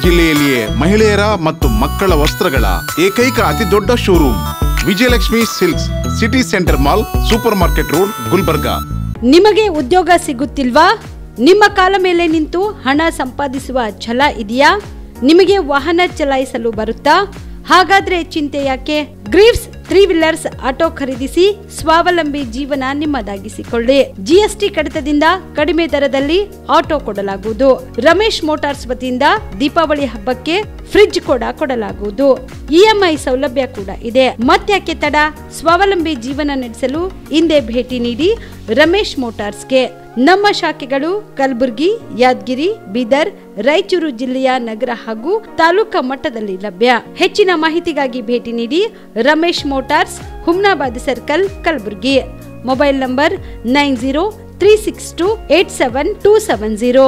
ಜಿಲ್ಲೆಯಲ್ಲಿಯೇ ಮಹಿಳೆಯರ ಮತ್ತು ಮಕ್ಕಳ ವಸ್ತ್ರಗಳ ಏಕೈಕ ಅತಿ ದೊಡ್ಡ showroom Vijayalakshmi silks, city centre mall, super market road, Gulbarga. ನಿಮಗೆ ಉದ್ಯೋಗ ಸಿಗುತ್ತಿಲ್ವಾ? ನಿಮ್ಮ ಕಾಲ ಮೇಲೆ ನಿಂತು ಹಣ ಸಂಪಾದಿಸುವ ಛಲ ಇದೆಯಾ? ನಿಮಗೆ ವಾಹನ ಚಲಾಯಿಸಲು ಬರುತ್ತಾ? ಹಾಗಾದ್ರೆ ಚಿಂತೆ ಯಾಕೆ? ಗ್ರೀವ್ಸ್ 3 ವೀಲರ್ಸ್ ಆಟೋ ಖರೀದಿಸಿ ಸ್ವಾವಲಂಬಿ ಜೀವನ ನಿಮ್ಮದಾಗಿಸಿಕೊಳ್ಳಿ. GST ಕಡಿತದಿಂದ ಕಡಿಮೆ ದರದಲ್ಲಿ ಆಟೋ ಕೊಡಲಾಗುವುದು. ರಮೇಶ್ ಮೋಟಾರ್ಸ್ ವತಿಯಿಂದ ದೀಪಾವಳಿ ಹಬ್ಬಕ್ಕೆ ಫ್ರಿಡ್ಜ್ ಕೂಡ ಕೊಡಲಾಗುವುದು. EMI ಸೌಲಭ್ಯ ಕೂಡ ಇದೆ. ಮತ್ತ್ಯಾಕೆ ತಡ? ಸ್ವಾವಲಂಬಿ ಜೀವನ ನಡೆಸಲು ಹಿಂದೆ ಭೇಟಿ ನೀಡಿ ರಮೇಶ್ ಮೋಟಾರ್ಸ್ಗೆ. ನಮ್ಮ ಶಾಖೆಗಳು ಕಲಬುರಗಿ, ಯಾದಗಿರಿ, ಬೀದರ್, ರಾಯಚೂರು ಜಿಲ್ಲೆಯ ನಗರ ಹಾಗೂ ತಾಲೂಕಾ ಮಟ್ಟದಲ್ಲಿ ಲಭ್ಯ. ಹೆಚ್ಚಿನ ಮಾಹಿತಿಗಾಗಿ ಭೇಟಿ ನೀಡಿ Ramesh motors, Humnabad circle, Kalaburagi. Mobile number 9036287270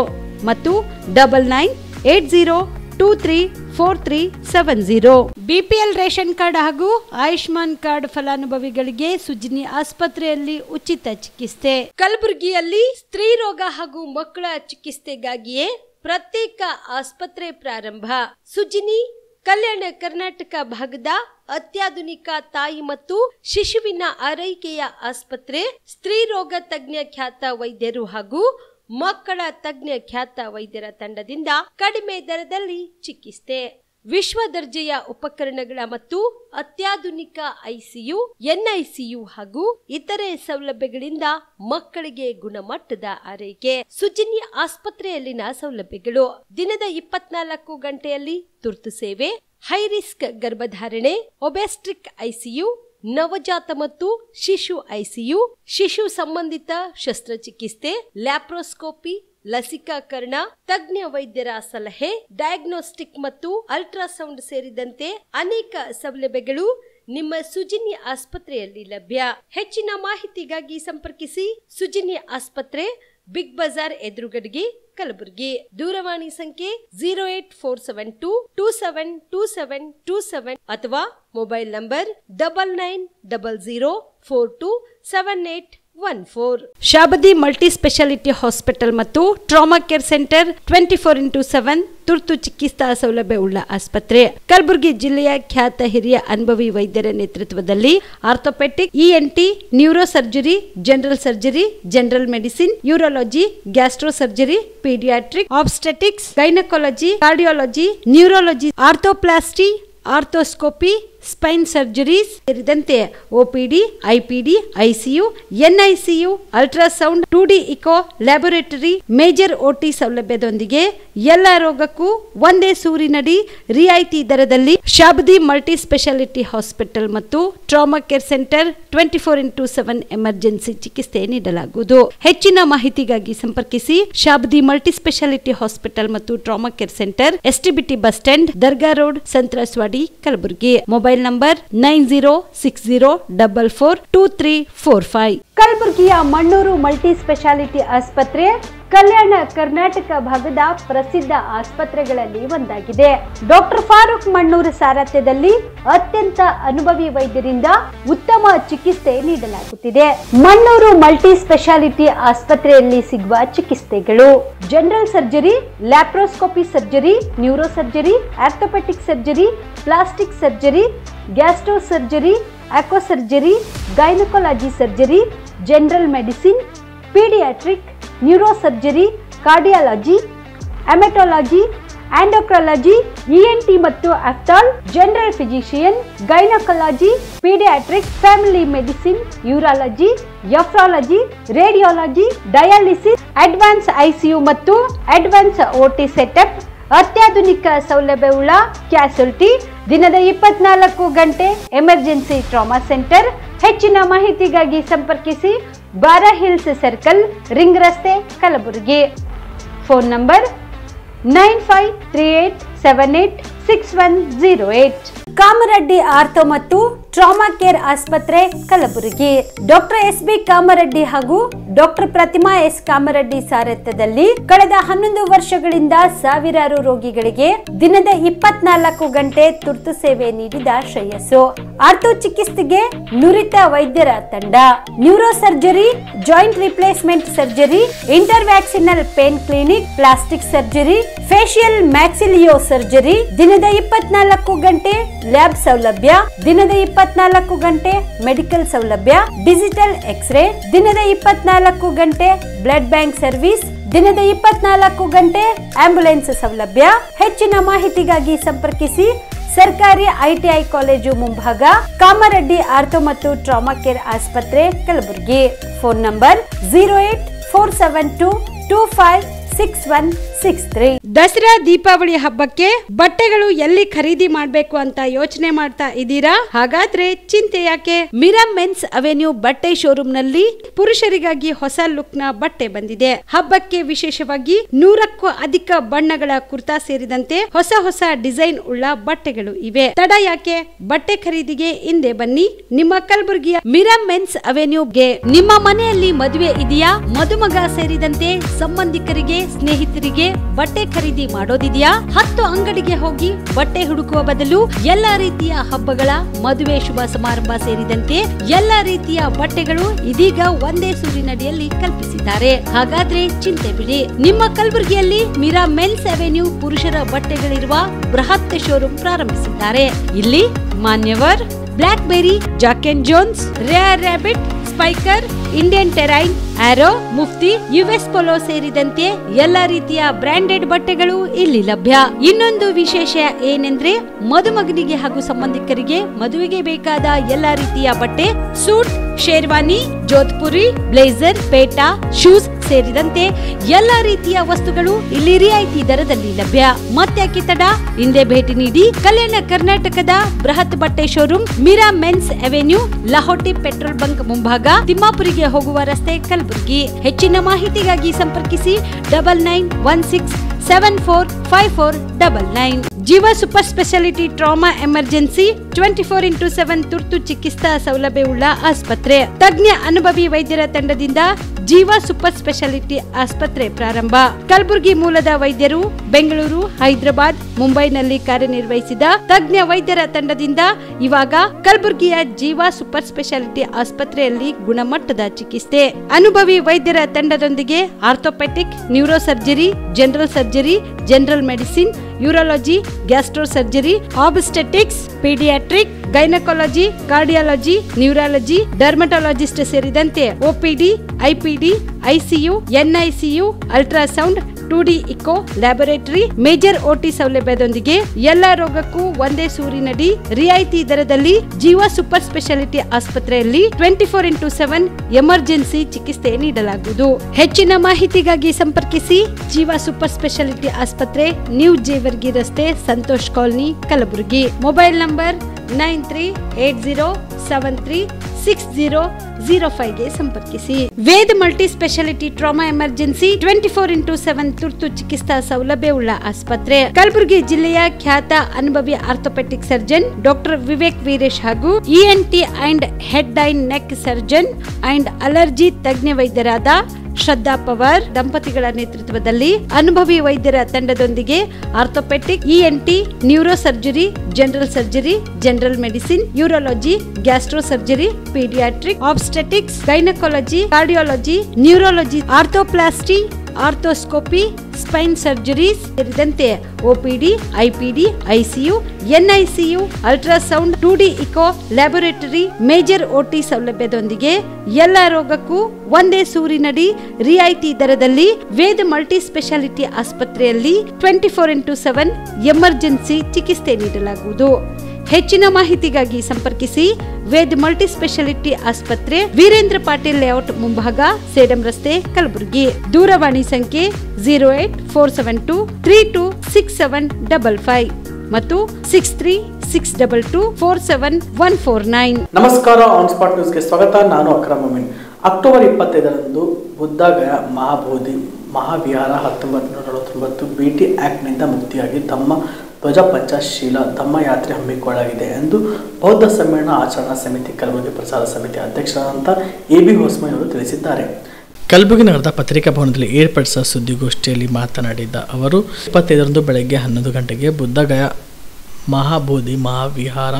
ಮತ್ತು 9980234370. BPL ರೇಷನ್ ಕಾರ್ಡ್ ಹಾಗೂ ಆಯುಷ್ಮಾನ್ ಕಾರ್ಡ್ ಫಲಾನುಭವಿಗಳಿಗೆ ಸುಜಿನಿ ಆಸ್ಪತ್ರೆಯಲ್ಲಿ ಉಚಿತ ಚಿಕಿತ್ಸೆ. ಕಲಬುರಗಿಯಲ್ಲಿ ಸ್ತ್ರೀ ರೋಗ ಹಾಗೂ ಮಕ್ಕಳ ಚಿಕಿತ್ಸೆಗಾಗಿಯೇ ಪ್ರತ್ಯೇಕ ಆಸ್ಪತ್ರೆ ಪ್ರಾರಂಭ. ಸುಜಿನಿ ಕಲ್ಯಾಣ ಕರ್ನಾಟಕ ಭಾಗದ ಅತ್ಯಾಧುನಿಕ ತಾಯಿ ಮತ್ತು ಶಿಶುವಿನ ಆರೈಕೆಯ ಆಸ್ಪತ್ರೆ. ಸ್ತ್ರೀ ರೋಗ ತಜ್ಞ ಖ್ಯಾತ ವೈದ್ಯರು ಹಾಗೂ ಮಕ್ಕಳ ತಜ್ಞ ಖ್ಯಾತ ವೈದ್ಯರ ತಂಡದಿಂದ ಕಡಿಮೆ ದರದಲ್ಲಿ ಚಿಕಿತ್ಸೆ. ವಿಶ್ವ ದರ್ಜೆಯ ಉಪಕರಣಗಳ ಮತ್ತು ಅತ್ಯಾಧುನಿಕ ICU, NICU ಹಾಗೂ ಇತರೆ ಸೌಲಭ್ಯಗಳಿಂದ ಮಕ್ಕಳಿಗೆ ಗುಣಮಟ್ಟದ ಆರೈಕೆ. ಸುಜಿನಿ ಆಸ್ಪತ್ರೆಯಲ್ಲಿನ ಸೌಲಭ್ಯಗಳು: ದಿನದ 24 ಗಂಟೆಯಲ್ಲಿ ತುರ್ತು ಸೇವೆ, ಹೈ ರಿಸ್ಕ್ ಗರ್ಭಧಾರಣೆ, ಒಬೆಸ್ಟ್ರಿಕ್ ICU, ನವಜಾತ ಮತ್ತು ಶಿಶು ICU, ಶಿಶು ಸಂಬಂಧಿತ ಶಸ್ತ್ರಚಿಕಿತ್ಸೆ, ಲ್ಯಾಪ್ರೋಸ್ಕೋಪಿ, ಲಸಿಕಾಕರಣ, ತಜ್ಞ ವೈದ್ಯರ ಸಲಹೆ, ಡಯಾಗ್ನೋಸ್ಟಿಕ್ ಮತ್ತು ಅಲ್ಟ್ರಾಸೌಂಡ್ ಸೇರಿದಂತೆ ಅನೇಕ ಸೌಲಭ್ಯಗಳು ನಿಮ್ಮ ಸುಜಿನಿ ಆಸ್ಪತ್ರೆಯಲ್ಲಿ ಲಭ್ಯ. ಹೆಚ್ಚಿನ ಮಾಹಿತಿಗಾಗಿ ಸಂಪರ್ಕಿಸಿ ಸುಜಿನಿ ಆಸ್ಪತ್ರೆ, ಬಿಗ್ ಬಜಾರ್ ಎದುರುಗಡೆಗೆ, ಕಲಬುರಗಿ. ದೂರವಾಣಿ ಸಂಖ್ಯೆ 08472272727 ಅಥವಾ mobile number 9900427814. Shabadi multi speciality hospital ಮತ್ತು ಟ್ರಾಮಾ ಕೇರ್ ಸೆಂಟರ್ 24x7 ತುರ್ತು ಚಿಕಿತ್ಸಾ ಸೌಲಭ್ಯ ಉಳ್ಳ ಆಸ್ಪತ್ರೆ. ಕಲಬುರಗಿ ಜಿಲ್ಲೆಯ ಖ್ಯಾತ ಹಿರಿಯ ಅನುಭವಿ ವೈದ್ಯರ ನೇತೃತ್ವದಲ್ಲಿ orthopaedic, ENT, neuro surgery, general surgery, general medicine, urology, gastro surgery, paediatric, obstetrics, gynaecology, cardiology, neurology, arthroplasty, arthroscopy, spine surgeries ಸೇರಿದಂತೆ OPD, IPD, ICU, NICU, ultrasound, 2D echo, laboratory, major OT ಸೌಲಭ್ಯದೊಂದಿಗೆ ಎಲ್ಲ ರೋಗಕ್ಕೂ ಒಂದೇ ಸೂರಿನಡಿ ರಿಯಾಯಿತಿ ದರದಲ್ಲಿ ಶಾಬದಿ ಮಲ್ಟಿ ಸ್ಪೆಷಾಲಿಟಿ ಹಾಸ್ಪಿಟಲ್ ಮತ್ತು trauma care centre 24x7 emergency ಚಿಕಿತ್ಸೆ ನೀಡಲಾಗುವುದು. ಹೆಚ್ಚಿನ ಮಾಹಿತಿಗಾಗಿ ಸಂಪರ್ಕಿಸಿ ಶಾಬದಿ ಮಲ್ಟಿ ಸ್ಪೆಷಾಲಿಟಿ ಹಾಸ್ಪಿಟಲ್ ಮತ್ತು trauma care centre, STBT bus stand, ದರ್ಗಾ ರೋಡ್, ಸಂತ್ರಸ್ವಾಡಿ, ಕಲಬುರಗಿ. Mobile number 9060442345. ಕಲಬುರಗಿಯ ಮಣ್ಣೂರು ಮಲ್ಟಿ ಸ್ಪೆಷಾಲಿಟಿ ಆಸ್ಪತ್ರೆ ಕಲ್ಯಾಣ ಕರ್ನಾಟಕ ಭಾಗದ ಪ್ರಸಿದ್ಧ ಆಸ್ಪತ್ರೆಗಳಲ್ಲಿ ಒಂದಾಗಿದೆ. ಡಾಕ್ಟರ್ ಫಾರೂಕ್ ಮಣ್ಣೂರು ಸಾರಥ್ಯದಲ್ಲಿ ಅತ್ಯಂತ ಅನುಭವಿ ವೈದ್ಯರಿಂದ ಉತ್ತಮ ಚಿಕಿತ್ಸೆ ನೀಡಲಾಗುತ್ತಿದೆ. ಮಣ್ಣೂರು ಮಲ್ಟಿ ಸ್ಪೆಷಾಲಿಟಿ ಆಸ್ಪತ್ರೆಯಲ್ಲಿ ಸಿಗುವ ಚಿಕಿತ್ಸೆಗಳು: general surgery, laparoscopy surgery, neuro surgery, orthopaedic surgery, plastic surgery, gastro surgery, aqua surgery, gynaecology surgery, general medicine, paediatric, neuro surgery, cardiology, haematology, endocrinology, ENT ಮತ್ತು ophthal, general physician, gynaecology, paediatric, family medicine, urology, nephrology, radiology, dialysis, advance ICU ಮತ್ತು advance OT setup, ಅತ್ಯಾಧುನಿಕ ಸೌಲಭ್ಯವುಳ್ಳ ಕ್ಯಾಸುಲಿಟಿ, ದಿನದ 24 ಗಂಟೆ emergency trauma centre. ಹೆಚ್ಚಿನ ಮಾಹಿತಿಗಾಗಿ ಸಂಪರ್ಕಿಸಿ ಬಾರಾ hills circle, ring ರಸ್ತೆ, Kalaburagi. Phone number 953878 6108. Kamareddy ortho ಮತ್ತು ಟ್ರಾಮಾ ಕೇರ್ ಆಸ್ಪತ್ರೆ ಕಲಬುರಗಿ. Doctor S B. ಕಾಮರೆಡ್ಡಿ ಹಾಗೂ ಡಾಕ್ಟರ್ ಪ್ರತಿಮಾ ಎಸ್. ಕಾಮರೆಡ್ಡಿ ಸಾರಥ್ಯದಲ್ಲಿ ಕಳೆದ 11 ವರ್ಷಗಳಿಂದ ಸಾವಿರಾರು ರೋಗಿಗಳಿಗೆ ದಿನದ 24 ಗಂಟೆ ತುರ್ತು ಸೇವೆ ನೀಡಿದ ಶ್ರೇಯಸ್ಸು. ಆರ್ಥೋ ಚಿಕಿತ್ಸೆಗೆ ನುರಿತ ವೈದ್ಯರ ತಂಡ, neuro surgery, joint replacement surgery, interventional pain clinic, plastic surgery, facial maxillo surgery, ದಿನದ 24 ಗಂಟೆ ಲ್ಯಾಬ್ ಸೌಲಭ್ಯ, ದಿನದ 24 ಗಂಟೆ ಮೆಡಿಕಲ್ ಸೌಲಭ್ಯ, ಡಿಜಿಟಲ್ ಎಕ್ಸ್ರೇ, ದಿನದ 24 ಗಂಟೆ ಬ್ಲಡ್ ಬ್ಯಾಂಕ್ ಸರ್ವಿಸ್, ದಿನದ 24 ಗಂಟೆ ಆಂಬ್ಯುಲೆನ್ಸ್ ಸೌಲಭ್ಯ. ಹೆಚ್ಚಿನ ಮಾಹಿತಿಗಾಗಿ ಸಂಪರ್ಕಿಸಿ ಸರ್ಕಾರಿ ಐಟಿಐ ಕಾಲೇಜು ಮುಂಭಾಗ, ಕಾಮರೆಡ್ಡಿ ಆರ್ಥೋ ಮತ್ತು ಟ್ರಾಮಾ ಕೇರ್ ಆಸ್ಪತ್ರೆ ಕಲಬುರಗಿ. Phone number 08472256163. ದಸರಾ ದೀಪಾವಳಿ ಹಬ್ಬಕ್ಕೆ ಬಟ್ಟೆಗಳು ಎಲ್ಲಿ ಖರೀದಿ ಮಾಡಬೇಕು ಅಂತ ಯೋಚನೆ ಮಾಡ್ತಾ ಇದ್ದೀರಾ? ಹಾಗಾದ್ರೆ ಚಿಂತೆ ಯಾಕೆ? ಮಿರಾ ಮೆನ್ಸ್ ಅವೆನ್ಯೂ ಬಟ್ಟೆ ಶೋರೂಮ್ ನಲ್ಲಿ ಪುರುಷರಿಗಾಗಿ ಹೊಸ ಲುಕ್ ನ ಬಟ್ಟೆ ಬಂದಿದೆ. ಹಬ್ಬಕ್ಕೆ ವಿಶೇಷವಾಗಿ 100ಕ್ಕೂ ಅಧಿಕ ಬಣ್ಣಗಳ ಕುರ್ತಾ ಸೇರಿದಂತೆ ಹೊಸ ಡಿಸೈನ್ ಉಳ್ಳ ಬಟ್ಟೆಗಳು ಇವೆ. ತಡ ಯಾಕೆ? ಬಟ್ಟೆ ಖರೀದಿಗೆ ಹಿಂದೆ ಬನ್ನಿ ನಿಮ್ಮ ಕಲಬುರಗಿಯ ಮಿರಾ ಮೆನ್ಸ್ ಅವೆನ್ಯೂಗೆ. ನಿಮ್ಮ ಮನೆಯಲ್ಲಿ ಮದುವೆ ಇದೆಯಾ? ಮದುಮಗ ಸೇರಿದಂತೆ ಸಂಬಂಧಿಕರಿಗೆ, ಸ್ನೇಹಿತರಿಗೆ ಬಟ್ಟೆ ಖರೀದಿ ಮಾಡೋದಿದೆಯಾ? 10 ಅಂಗಡಿಗೆ ಹೋಗಿ ಬಟ್ಟೆ ಹುಡುಕುವ ಬದಲು ಎಲ್ಲಾ ರೀತಿಯ ಹಬ್ಬಗಳ, ಮದುವೆ, ಶುಭ ಸಮಾರಂಭ ಸೇರಿದಂತೆ ಎಲ್ಲಾ ರೀತಿಯ ಬಟ್ಟೆಗಳು ಇದೀಗ ಒಂದೇ ಸೂರಿನಡಿಯಲ್ಲಿ ಕಲ್ಪಿಸಿದ್ದಾರೆ. ಹಾಗಾದ್ರೆ ಚಿಂತೆ ಬಿಡಿ. ನಿಮ್ಮ ಕಲಬುರಗಿಯಲ್ಲಿ ಮಿರಾ ಮೆನ್ಸ್ ಅವೆನ್ಯೂ ಪುರುಷರ ಬಟ್ಟೆಗಳಿರುವ ಬೃಹತ್ ಶೋರೂಮ್ ಪ್ರಾರಂಭಿಸಿದ್ದಾರೆ. ಇಲ್ಲಿ Manyavar, Blackberry, Jack and Jones, Rare Rabbit, Spykar, Indian Terrain, Arrow, Mufti, US Polo ಸೇರಿದಂತೆ ಎಲ್ಲಾ ರೀತಿಯ ಬ್ರಾಂಡೆಡ್ ಬಟ್ಟೆಗಳು ಇಲ್ಲಿ ಲಭ್ಯ. ಇನ್ನೊಂದು ವಿಶೇಷ ಏನೆಂದ್ರೆ ಮದುಮಗನಿಗೆ ಹಾಗೂ ಸಂಬಂಧಿಕರಿಗೆ ಮದುವೆಗೆ ಬೇಕಾದ ಎಲ್ಲಾ ರೀತಿಯ ಬಟ್ಟೆ, ಸೂಟ್, ಶೇರ್ವಾನಿ, ಜೋಧ್ಪುರಿ, ಬ್ಲೇಸರ್, ಪೇಟಾ, ಶೂಸ್ ಸೇರಿದಂತೆ ಎಲ್ಲಾ ರೀತಿಯ ವಸ್ತುಗಳು ಇಲ್ಲಿ ರಿಯಾಯಿತಿ ದರದಲ್ಲಿ ಲಭ್ಯ. ಮತ್ತ್ಯಾಕೆ ತಡ? ಹಿಂದೆ ಭೇಟಿ ನೀಡಿ ಕಲ್ಯಾಣ ಕರ್ನಾಟಕದ ಬೃಹತ್ ಬಟ್ಟೆ showroom Mira men's avenue, Lahoti petrol bunk ಮುಂಭಾಗ, ತಿಮ್ಮಾಪುರಿಗೆ ಹೋಗುವ ರಸ್ತೆ, ಕಲಬುರಗಿ. ಹೆಚ್ಚಿನ ಮಾಹಿತಿಗಾಗಿ ಸಂಪರ್ಕಿಸಿ 9916745499. ಜೀವ super speciality trauma emergency 24x7 ತುರ್ತು ಚಿಕಿತ್ಸಾ ಸೌಲಭ್ಯವುಳ್ಳ ಆಸ್ಪತ್ರೆ. ತಜ್ಞ ಅನುಭವಿ ವೈದ್ಯರ ತಂಡದಿಂದ ಜೀವ ಸೂಪರ್ ಸ್ಪೆಷಾಲಿಟಿ ಆಸ್ಪತ್ರೆ ಪ್ರಾರಂಭ. ಕಲಬುರಗಿ ಮೂಲದ ವೈದ್ಯರು ಬೆಂಗಳೂರು, ಹೈದರಾಬಾದ್, ಮುಂಬೈನಲ್ಲಿ ಕಾರ್ಯನಿರ್ವಹಿಸಿದ ತಜ್ಞ ವೈದ್ಯರ ತಂಡದಿಂದ ಇವಾಗ ಕಲಬುರಗಿಯ ಜೀವ ಸೂಪರ್ ಸ್ಪೆಷಾಲಿಟಿ ಆಸ್ಪತ್ರೆಯಲ್ಲಿ ಗುಣಮಟ್ಟದ ಚಿಕಿತ್ಸೆ. ಅನುಭವಿ ವೈದ್ಯರ ತಂಡದೊಂದಿಗೆ orthopaedic, neuro surgery, general surgery, general medicine, urology, gastro surgery, obstetrics, paediatric, gynaecology, cardiology, neurology, dermatologist ಸೇರಿದಂತೆ OPD, IPD, ICU, NICU, ultrasound, 2D echo, laboratory, major OT ಸೌಲಭ್ಯದೊಂದಿಗೆ ಎಲ್ಲಾ ರೋಗಕ್ಕೂ ಒಂದೇ ಸೂರಿನಡಿ ರಿಯಾಯಿತಿ ದರದಲ್ಲಿ ಜೀವ ಸೂಪರ್ ಸ್ಪೆಷಾಲಿಟಿ ಆಸ್ಪತ್ರೆಯಲ್ಲಿ 24x7 ಎಮರ್ಜೆನ್ಸಿ ಚಿಕಿತ್ಸೆ ನೀಡಲಾಗುವುದು. ಹೆಚ್ಚಿನ ಮಾಹಿತಿಗಾಗಿ ಸಂಪರ್ಕಿಸಿ ಜೀವ ಸೂಪರ್ ಸ್ಪೆಷಾಲಿಟಿ ಆಸ್ಪತ್ರೆ, ನ್ಯೂ ಜೇವರ್ಗಿ ರಸ್ತೆ, Santosh colony, Kalaburagi. Mobile number 9380736005ಗೆ ಸಂಪರ್ಕಿಸಿ. Ved multi speciality trauma emergency 24x7 ತುರ್ತು ಚಿಕಿತ್ಸಾ ಸೌಲಭ್ಯವುಳ್ಳ ಆಸ್ಪತ್ರೆ. ಕಲಬುರಗಿ ಜಿಲ್ಲೆಯ ಖ್ಯಾತ ಅನುಭವಿ orthopaedic surgeon doctor Vivek Veeresh ಹಾಗೂ ENT and head and neck surgeon and allergy ತಜ್ಞ ವೈದ್ಯರಾದ ಶ್ರದ್ಧಾ ಪವಾರ್ ದಂಪತಿಗಳ ನೇತೃತ್ವದಲ್ಲಿ ಅನುಭವಿ ವೈದ್ಯರ ತಂಡದೊಂದಿಗೆ orthopaedic, ENT, neuro surgery, general surgery, general medicine, urology, gastro surgery, paediatric, obstetrics, gynaecology, cardiology, neurology, arthroplasty, arthroscopy, spine surgeries ಸೇರಿದಂತೆ OPD, IPD, ICU, NICU, ultrasound, 2D echo, laboratory, major OT ಸೌಲಭ್ಯದೊಂದಿಗೆ ಎಲ್ಲಾ ರೋಗಕ್ಕೂ ಒಂದೇ ಸೂರಿನಡಿ ರಿಯಾಯಿತಿ ದರದಲ್ಲಿ ವೇದ್ ಮಲ್ಟಿ ಸ್ಪೆಷಾಲಿಟಿ ಆಸ್ಪತ್ರೆಯಲ್ಲಿ 24x7 emergency ಚಿಕಿತ್ಸೆ ನೀಡಲಾಗುವುದು. ಹೆಚ್ಚಿನ ಮಾಹಿತಿಗಾಗಿ ಸಂಪರ್ಕಿಸಿ ವೇದ್ ಮಲ್ಟಿ ಸ್ಪೆಷಾಲಿಟಿ ಆಸ್ಪತ್ರೆ, ವೀರೇಂದ್ರ ಪಾಟೀಲ್ ಲೇಔಟ್ ಮುಂಭಾಗ, ಸೇಡಂ ರಸ್ತೆ, ಕಲಬುರಗಿ. ದೂರವಾಣಿ ಸಂಖ್ಯೆ 08472326755 ಮತ್ತು 6362247149. ನಮಸ್ಕಾರ, ಆನ್ ಸ್ಪಾಟ್ ನ್ಯೂಸ್ಗೆ ಸ್ವಾಗತ. ನಾನು ಅಕ್ರಮ್ ಅಮೀನ್. ಅಕ್ಟೋಬರ್ 25ರಂದು ಬುದ್ಧಗಯ ಮಹಾಬೋಧಿ ಮಹಾವಿಹಾರ 1949 BT ಆಕ್ಟ್ನಿಂದ ಮುಕ್ತಿಯಾಗಿ ತಮ್ಮ ಧ್ವಜ ಪಂಚಶೀಲ ಧಮ್ಮಯಾತ್ರೆ ಹಮ್ಮಿಕೊಳ್ಳಲಾಗಿದೆ ಎಂದು ಬೌದ್ಧ ಸಮ್ಮೇಳನ ಆಚರಣಾ ಸಮಿತಿ ಕಲಬುರಗಿ ಪ್ರಚಾರ ಸಮಿತಿ ಅಧ್ಯಕ್ಷರಾದಂಥ ಎ.ಬಿ. ಹೊಸ್ಮನಿ ಅವರು ತಿಳಿಸಿದ್ದಾರೆ. ಕಲಬುರಗಿ ನಗರದ ಪತ್ರಿಕಾ ಭವನದಲ್ಲಿ ಏರ್ಪಡಿಸಿದ ಸುದ್ದಿಗೋಷ್ಠಿಯಲ್ಲಿ ಮಾತನಾಡಿದ ಅವರು 25ರಂದು ಬೆಳಗ್ಗೆ 11 ಗಂಟೆಗೆ ಬುದ್ಧಗಯ ಮಹಾಬೋಧಿ ಮಹಾವಿಹಾರ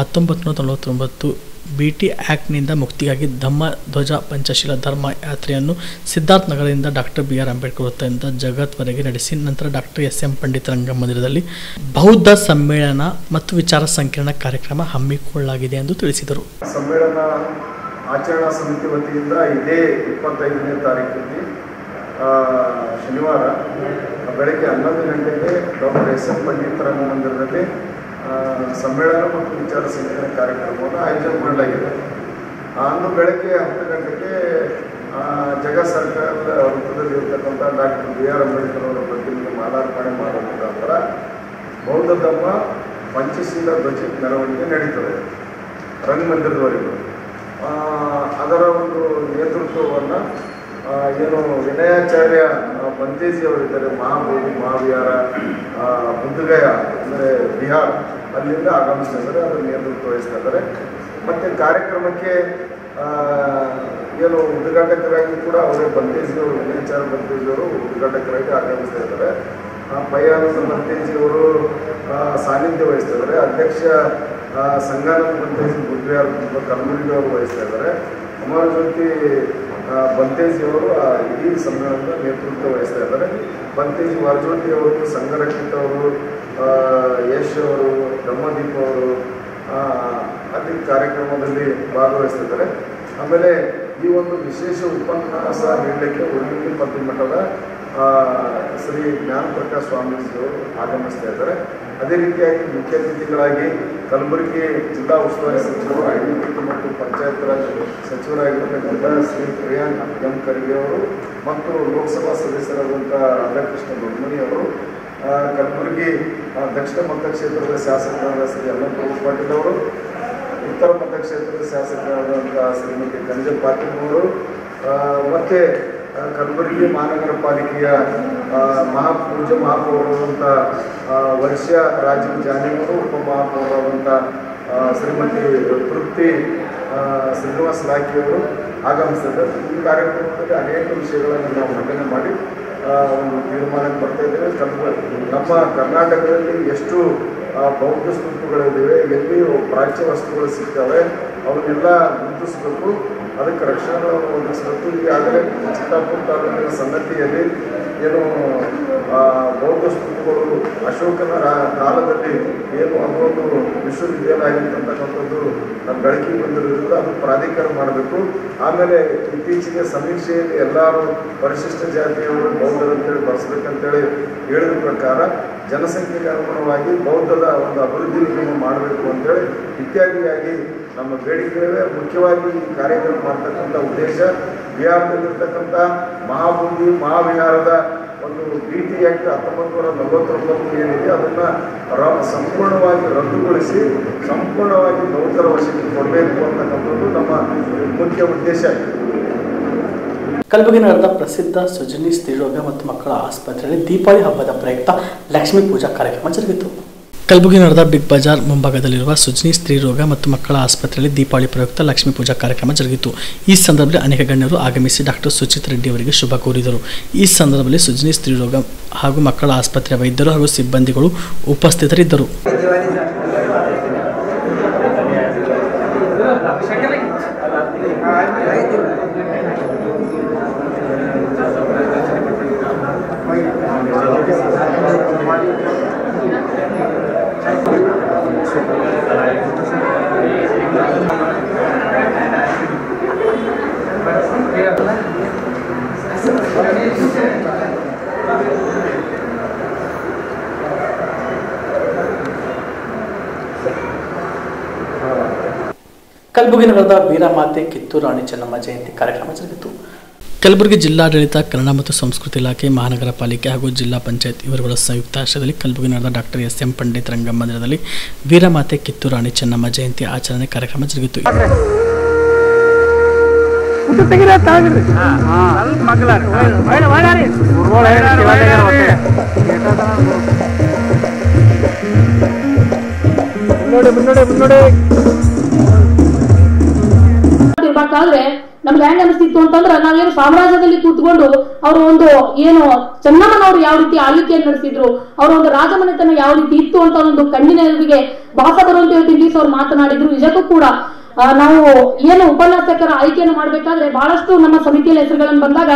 1949 BT ಆ್ಯಕ್ಟ್ನಿಂದ ಮುಕ್ತಿಗಾಗಿ ಧಮ್ಮ ಧ್ವಜ ಪಂಚಶೀಲ ಧರ್ಮ ಯಾತ್ರೆಯನ್ನು ಸಿದ್ಧಾರ್ಥ ನಗರದಿಂದ ಡಾಕ್ಟರ್ BR ಅಂಬೇಡ್ಕರ್ ವೃತ್ತದಿಂದ ಜಗತ್ವರೆಗೆ ನಡೆಸಿ ನಂತರ ಡಾಕ್ಟರ್ SM ಪಂಡಿತ್ ರಂಗಮಂದಿರದಲ್ಲಿ ಬೌದ್ಧ ಸಮ್ಮೇಳನ ಮತ್ತು ವಿಚಾರ ಸಂಕಿರಣ ಕಾರ್ಯಕ್ರಮ ಹಮ್ಮಿಕೊಳ್ಳಲಾಗಿದೆ ಎಂದು ತಿಳಿಸಿದರು. ಸಮ್ಮೇಳನ ಆಚರಣಾ ಸಮಿತಿ ವತಿಯಿಂದ ಇದೇ 25ನೇ ತಾರೀಕಿಗೆ ಶನಿವಾರ ಬೆಳಗ್ಗೆ 11 ಗಂಟೆಗೆ ಡಾಕ್ಟರ್ SM ಪಂಡಿತ್ ರಂಗಮಂದಿರದಲ್ಲಿ ಸಮ್ಮೇಳನ ಮತ್ತು ವಿಚಾರ ಸಂಕಿರಣ ಕಾರ್ಯಕ್ರಮವನ್ನು ಆಯೋಜನೆ ಮಾಡಲಾಗಿದೆ. ಅಂದು ಬೆಳಗ್ಗೆ 10 ಗಂಟೆಗೆ ಜಗ ಸರ್ಕಾರದ ವೃತ್ತದಲ್ಲಿರ್ತಕ್ಕಂಥ ಡಾಕ್ಟರ್ BR ಅಂಬೇಡ್ಕರ್ ಅವರ ಪ್ರತಿಮೆಗೆ ಮಾಲಾರ್ಪಣೆ ಮಾಡುವ ಮುಖಾಂತರ ಬೌದ್ಧ ಧರ್ಮ ಪಂಚಶೀಲ ಧ್ವಜ ಮೆರವಣಿಗೆ ನಡೀತದೆ ರಂಗಮಂದಿರದವರೆಗೂ. ಅದರ ಒಂದು ನೇತೃತ್ವವನ್ನು ಏನು ವಿನಯಾಚಾರ್ಯ ಬಂತೇಜಿ ಅವರಿದ್ದಾರೆ, ಮಹಾಬೋಧಿ ಮಹಾವಿಹಾರ ಬುದ್ಧಗಯ ಅಂದರೆ ಬಿಹಾರ್ ಅಲ್ಲಿಂದ ಆಗಮಿಸ್ತಾ ಇದ್ದಾರೆ, ಅದರ ನೇತೃತ್ವ ವಹಿಸ್ತಾ ಇದ್ದಾರೆ. ಮತ್ತು ಕಾರ್ಯಕ್ರಮಕ್ಕೆ ಏನು ಉದ್ಘಾಟಕರಾಗಿ ಕೂಡ ಅವರೇ ಬಂತೇಜಿಯವರು, ವಿನಯಾಚಾರ್ಯ ಬಂತೇಜಿಯವರು ಉದ್ಘಾಟಕರಾಗಿ ಆಗಮಿಸ್ತಾ ಇದ್ದಾರೆ. ಪಯ್ಯಾನಂದ ಬಂತೇಜಿಯವರು ಸಾನ್ನಿಧ್ಯ ವಹಿಸ್ತಾ ಇದ್ದಾರೆ. ಅಧ್ಯಕ್ಷ ಸಂಗಾನಂದ ಬಂತೇಜಿ ಬುದ್ಧವಿಹಾರ ಕಲಬುರಗಿ ಅವರು ವಹಿಸ್ತಾ ಇದ್ದಾರೆ. ಅಮರಜ್ಯೋತಿ ಬಂತೇಜಿಯವರು ಇಡೀ ಸಮ್ಮೇಳನದ ನೇತೃತ್ವ ವಹಿಸ್ತಾ ಇದ್ದಾರೆ. ಬಂತೇಜಿ ವರಜ್ಯೋತಿ ಅವರು, ಸಂಘರಕ್ಷಿತ ಅವರು, ಯಶ್ ಅವರು, ಧಮ್ಮದೀಪ ಅವರು ಅಲ್ಲಿ ಕಾರ್ಯಕ್ರಮದಲ್ಲಿ ಭಾಗವಹಿಸ್ತಿದ್ದಾರೆ. ಆಮೇಲೆ ಈ ಒಂದು ವಿಶೇಷ ಉಪನ್ಯಾಸ ನೀಡಲಿಕ್ಕೆ ಉಡುಪಿ ಪದ್ಮಮಠದ ಶ್ರೀ ಜ್ಞಾನ ಪ್ರಕಾಶ್ ಸ್ವಾಮೀಜಿಯವರು ಆಗಮಿಸ್ತಾ ಇದ್ದಾರೆ. ಅದೇ ರೀತಿಯಾಗಿ ಮುಖ್ಯ ಅತಿಥಿಗಳಾಗಿ ಕಲಬುರಗಿ ಜಿಲ್ಲಾ ಉಸ್ತುವಾರಿ ಸಚಿವರು, ಐಟಿ ಮತ್ತು ಪಂಚಾಯತ್ ರಾಜ್ ಸಚಿವರಾಗಿರ್ತಕ್ಕಂಥ ಶ್ರೀ ಪ್ರಿಯಾಂಕ್ ಎಂ ಖರ್ಗೆ ಅವರು ಮತ್ತು ಲೋಕಸಭಾ ಸದಸ್ಯರಾದಂಥ ರಾಧಾಕೃಷ್ಣ ದೊಡ್ಮನಿ ಅವರು, ಕಲಬುರಗಿ ದಕ್ಷಿಣ ಮತಕ್ಷೇತ್ರದ ಶಾಸಕರಾದ ಶ್ರೀ ಅಲ್ಲಂಪ್ರಭು ಪಾಟೀಲ್ ಅವರು, ಉತ್ತರ ಮತಕ್ಷೇತ್ರದ ಶಾಸಕರಾದಂಥ ಶ್ರೀಮತಿ ಗಂಜ ಪಾಟೀಲ್ ಅವರು, ಮತ್ತು ಕಲಬುರಗಿ ಮಹಾನಗರ ಪಾಲಿಕೆಯ ಪೂಜ್ಯ ಮಹಾಪೌರರಾದಂಥ ವರ್ಷ ರಾಜೀವ್ ಜಾನಿಯವರು, ಉಪಮಹಾಪೌರರಾದಂಥ ಶ್ರೀಮತಿ ತೃಪ್ತಿ ಶ್ರೀನಿವಾಸ ಲಾಕಿಯವರು ಆಗಮಿಸಿದ್ದಾರೆ. ಈ ಕಾರ್ಯಕ್ರಮದಲ್ಲಿ ಅನೇಕ ವಿಷಯಗಳನ್ನು ನಾವು ಮಂಡನೆ ಮಾಡಿ ಒಂದು ತೀರ್ಮಾನಕ್ಕೆ ಬರ್ತಾ ಇದ್ದೇವೆ. ನಮ್ಮ ಕರ್ನಾಟಕದಲ್ಲಿ ಎಷ್ಟು ಬೌದ್ಧ ಸ್ತೂಪಗಳಿವೆ, ಎಲ್ಲಿ ಪ್ರಾಚ್ಯ ವಸ್ತುಗಳು ಸಿಗ್ತವೆ, ಅವನ್ನೆಲ್ಲ ಗುರುತಿಸಬೇಕು, ಅದಕ್ಕೆ ರಕ್ಷಣೆ ಒದಗಿಸಬೇಕು. ಈಗಾಗಲೇ ಚಿತ್ತಾಪುರ ತಾಲೂಕಿನ ಸನ್ನತಿಯಲ್ಲಿ ಏನು ಬೌದ್ಧ ಸ್ತೂಪಗಳು ಅಶೋಕನ ಕಾಲದಲ್ಲಿ ಏನು ಅದೊಂದು ವಿಶ್ವವಿದ್ಯಾಲಯ ಆಗಿರ್ತಕ್ಕಂಥದ್ದು ನಮ್ಮ ಬೆಳಕಿಗೆ ಬಂದಿರೋದ್ರಿಂದ ಅದು ಪ್ರಾಧಿಕಾರ ಮಾಡಬೇಕು. ಆಮೇಲೆ ಇತ್ತೀಚೆಗೆ ಸಮೀಕ್ಷೆಯಲ್ಲಿ ಎಲ್ಲರೂ ಪರಿಶಿಷ್ಟ ಜಾತಿಯವರು ಬೌದ್ಧರಂತೇಳಿ ಬಳಸಬೇಕಂತೇಳಿ ಹೇಳಿದ ಪ್ರಕಾರ ಜನಸಂಖ್ಯೆಗೆ ಅನುಗುಣವಾಗಿ ಬೌದ್ಧದ ಒಂದು ಅಭಿವೃದ್ಧಿ ನಿಗಮ ಮಾಡಬೇಕು ಅಂತೇಳಿ ಇತ್ಯಾದಿಯಾಗಿ ನಮ್ಮ ಬೇಡಿಕೆಗಳೇ ಮುಖ್ಯವಾಗಿ ಈ ಕಾರ್ಯಕ್ರಮ ಮಾಡ್ತಕ್ಕಂಥ ಉದ್ದೇಶ. ಬಿಹಾರದಲ್ಲಿರ್ತಕ್ಕಂಥ ಮಹಾಬೋಧಿ ಮಹಾವಿಹಾರದ ಒಂದು BT ಆ್ಯಕ್ಟ್ 1949 ಏನಿದೆ ಅದನ್ನು ಸಂಪೂರ್ಣವಾಗಿ ರದ್ದುಗೊಳಿಸಿ ಸಂಪೂರ್ಣವಾಗಿ ಬೌದ್ಧರ ವಶಕ್ಕೆ ಕೊಡಬೇಕು ಅಂತಕ್ಕಂಥದ್ದು ನಮ್ಮ ಮುಖ್ಯ ಉದ್ದೇಶ. ಕಲಬುರಗಿ ನಗರದ ಪ್ರಸಿದ್ಧ ಸುಜನಿ ಸ್ತ್ರೀರೋಗ ಮತ್ತು ಮಕ್ಕಳ ಆಸ್ಪತ್ರೆಯಲ್ಲಿ ದೀಪಾವಳಿ ಹಬ್ಬದ ಪ್ರಯುಕ್ತ ಲಕ್ಷ್ಮೀ ಪೂಜಾ ಕಾರ್ಯಕ್ರಮ ಜರುಗಿತು. ಕಲಬುರಗಿ ನಗರದ ಬಿಗ್ ಬಜಾರ್ ಮುಂಭಾಗದಲ್ಲಿರುವ ಸುಜನಿ ಸ್ತ್ರೀ ರೋಗ ಮತ್ತು ಮಕ್ಕಳ ಆಸ್ಪತ್ರೆಯಲ್ಲಿ ದೀಪಾವಳಿ ಪ್ರಯುಕ್ತ ಲಕ್ಷ್ಮೀ ಪೂಜಾ ಕಾರ್ಯಕ್ರಮ ಜರುಗಿತು. ಈ ಸಂದರ್ಭದಲ್ಲಿ ಅನೇಕ ಗಣ್ಯರು ಆಗಮಿಸಿ ಡಾಕ್ಟರ್ ಸುಚಿತ್ ರೆಡ್ಡಿ ಅವರಿಗೆ ಶುಭ ಕೋರಿದರು. ಈ ಸಂದರ್ಭದಲ್ಲಿ ಸುಜನಿ ಸ್ತ್ರೀ ರೋಗ ಹಾಗೂ ಮಕ್ಕಳ ಆಸ್ಪತ್ರೆಯ ವೈದ್ಯರು ಹಾಗೂ ಸಿಬ್ಬಂದಿಗಳು ಉಪಸ್ಥಿತರಿದ್ದರು. ಕಲಬುರಗಿ ನಗರದ ವೀರಮಾತೆ ಕಿತ್ತೂರು ರಾಣಿ ಚೆನ್ನಮ್ಮ ಜಯಂತಿ ಕಾರ್ಯಕ್ರಮ ಜರುಗಿತು. ಕಲಬುರಗಿ ಜಿಲ್ಲಾಡಳಿತ, ಕನ್ನಡ ಮತ್ತು ಸಂಸ್ಕೃತಿ ಇಲಾಖೆ, ಮಹಾನಗರ ಪಾಲಿಕೆ ಹಾಗೂ ಜಿಲ್ಲಾ ಪಂಚಾಯತ್ ಇವರುಗಳ ಸಂಯುಕ್ತ ಆಶ್ರಯದಲ್ಲಿ ಕಲಬುರಗಿ ನಗರದ ಡಾಕ್ಟರ್ SM ಪಂಡಿತ್ ರಂಗಮಂದಿರದಲ್ಲಿ ವೀರಮಾತೆ ಕಿತ್ತೂರು ರಾಣಿ ಚೆನ್ನಮ್ಮ ಜಯಂತಿ ಆಚರಣೆ ಕಾರ್ಯಕ್ರಮ ಜರುಗಿತು. ಇರ್ಬೇಕಾದ್ರೆ ನಮ್ಗೆ ಹೆಂಗ್ ಅನಿಸ್ತಿತ್ತು ಅಂತಂದ್ರೆ ನಾವೇನು ಸಾಮ್ರಾಜ್ಯದಲ್ಲಿ ಕೂತ್ಕೊಂಡು ಅವರು ಒಂದು ಏನು ಚೆನ್ನಮ್ಮನವರು ಯಾವ ರೀತಿ ಆಳ್ವಿಕೆಯನ್ನು ನಡೆಸಿದ್ರು, ಅವರ ಒಂದು ರಾಜಮನೆತನ ಯಾವ ರೀತಿ ಇತ್ತು ಅಂತ ಒಂದು ಕಣ್ಣಿನ ಎದುರಿಗೆ ಭಾಸ ಬರುವಂತೆ ಇವತ್ತಿನ ದಿವಸ ಅವ್ರು ಮಾತನಾಡಿದ್ರು. ನಿಜಕ್ಕೂ ಕೂಡ ನಾವು ಏನು ಉಪನ್ಯಾಸಕರ ಆಯ್ಕೆಯನ್ನು ಮಾಡ್ಬೇಕಾದ್ರೆ ಬಹಳಷ್ಟು ನಮ್ಮ ಸಮಿತಿಯಲ್ಲಿ ಹೆಸರುಗಳನ್ನು ಬಂದಾಗ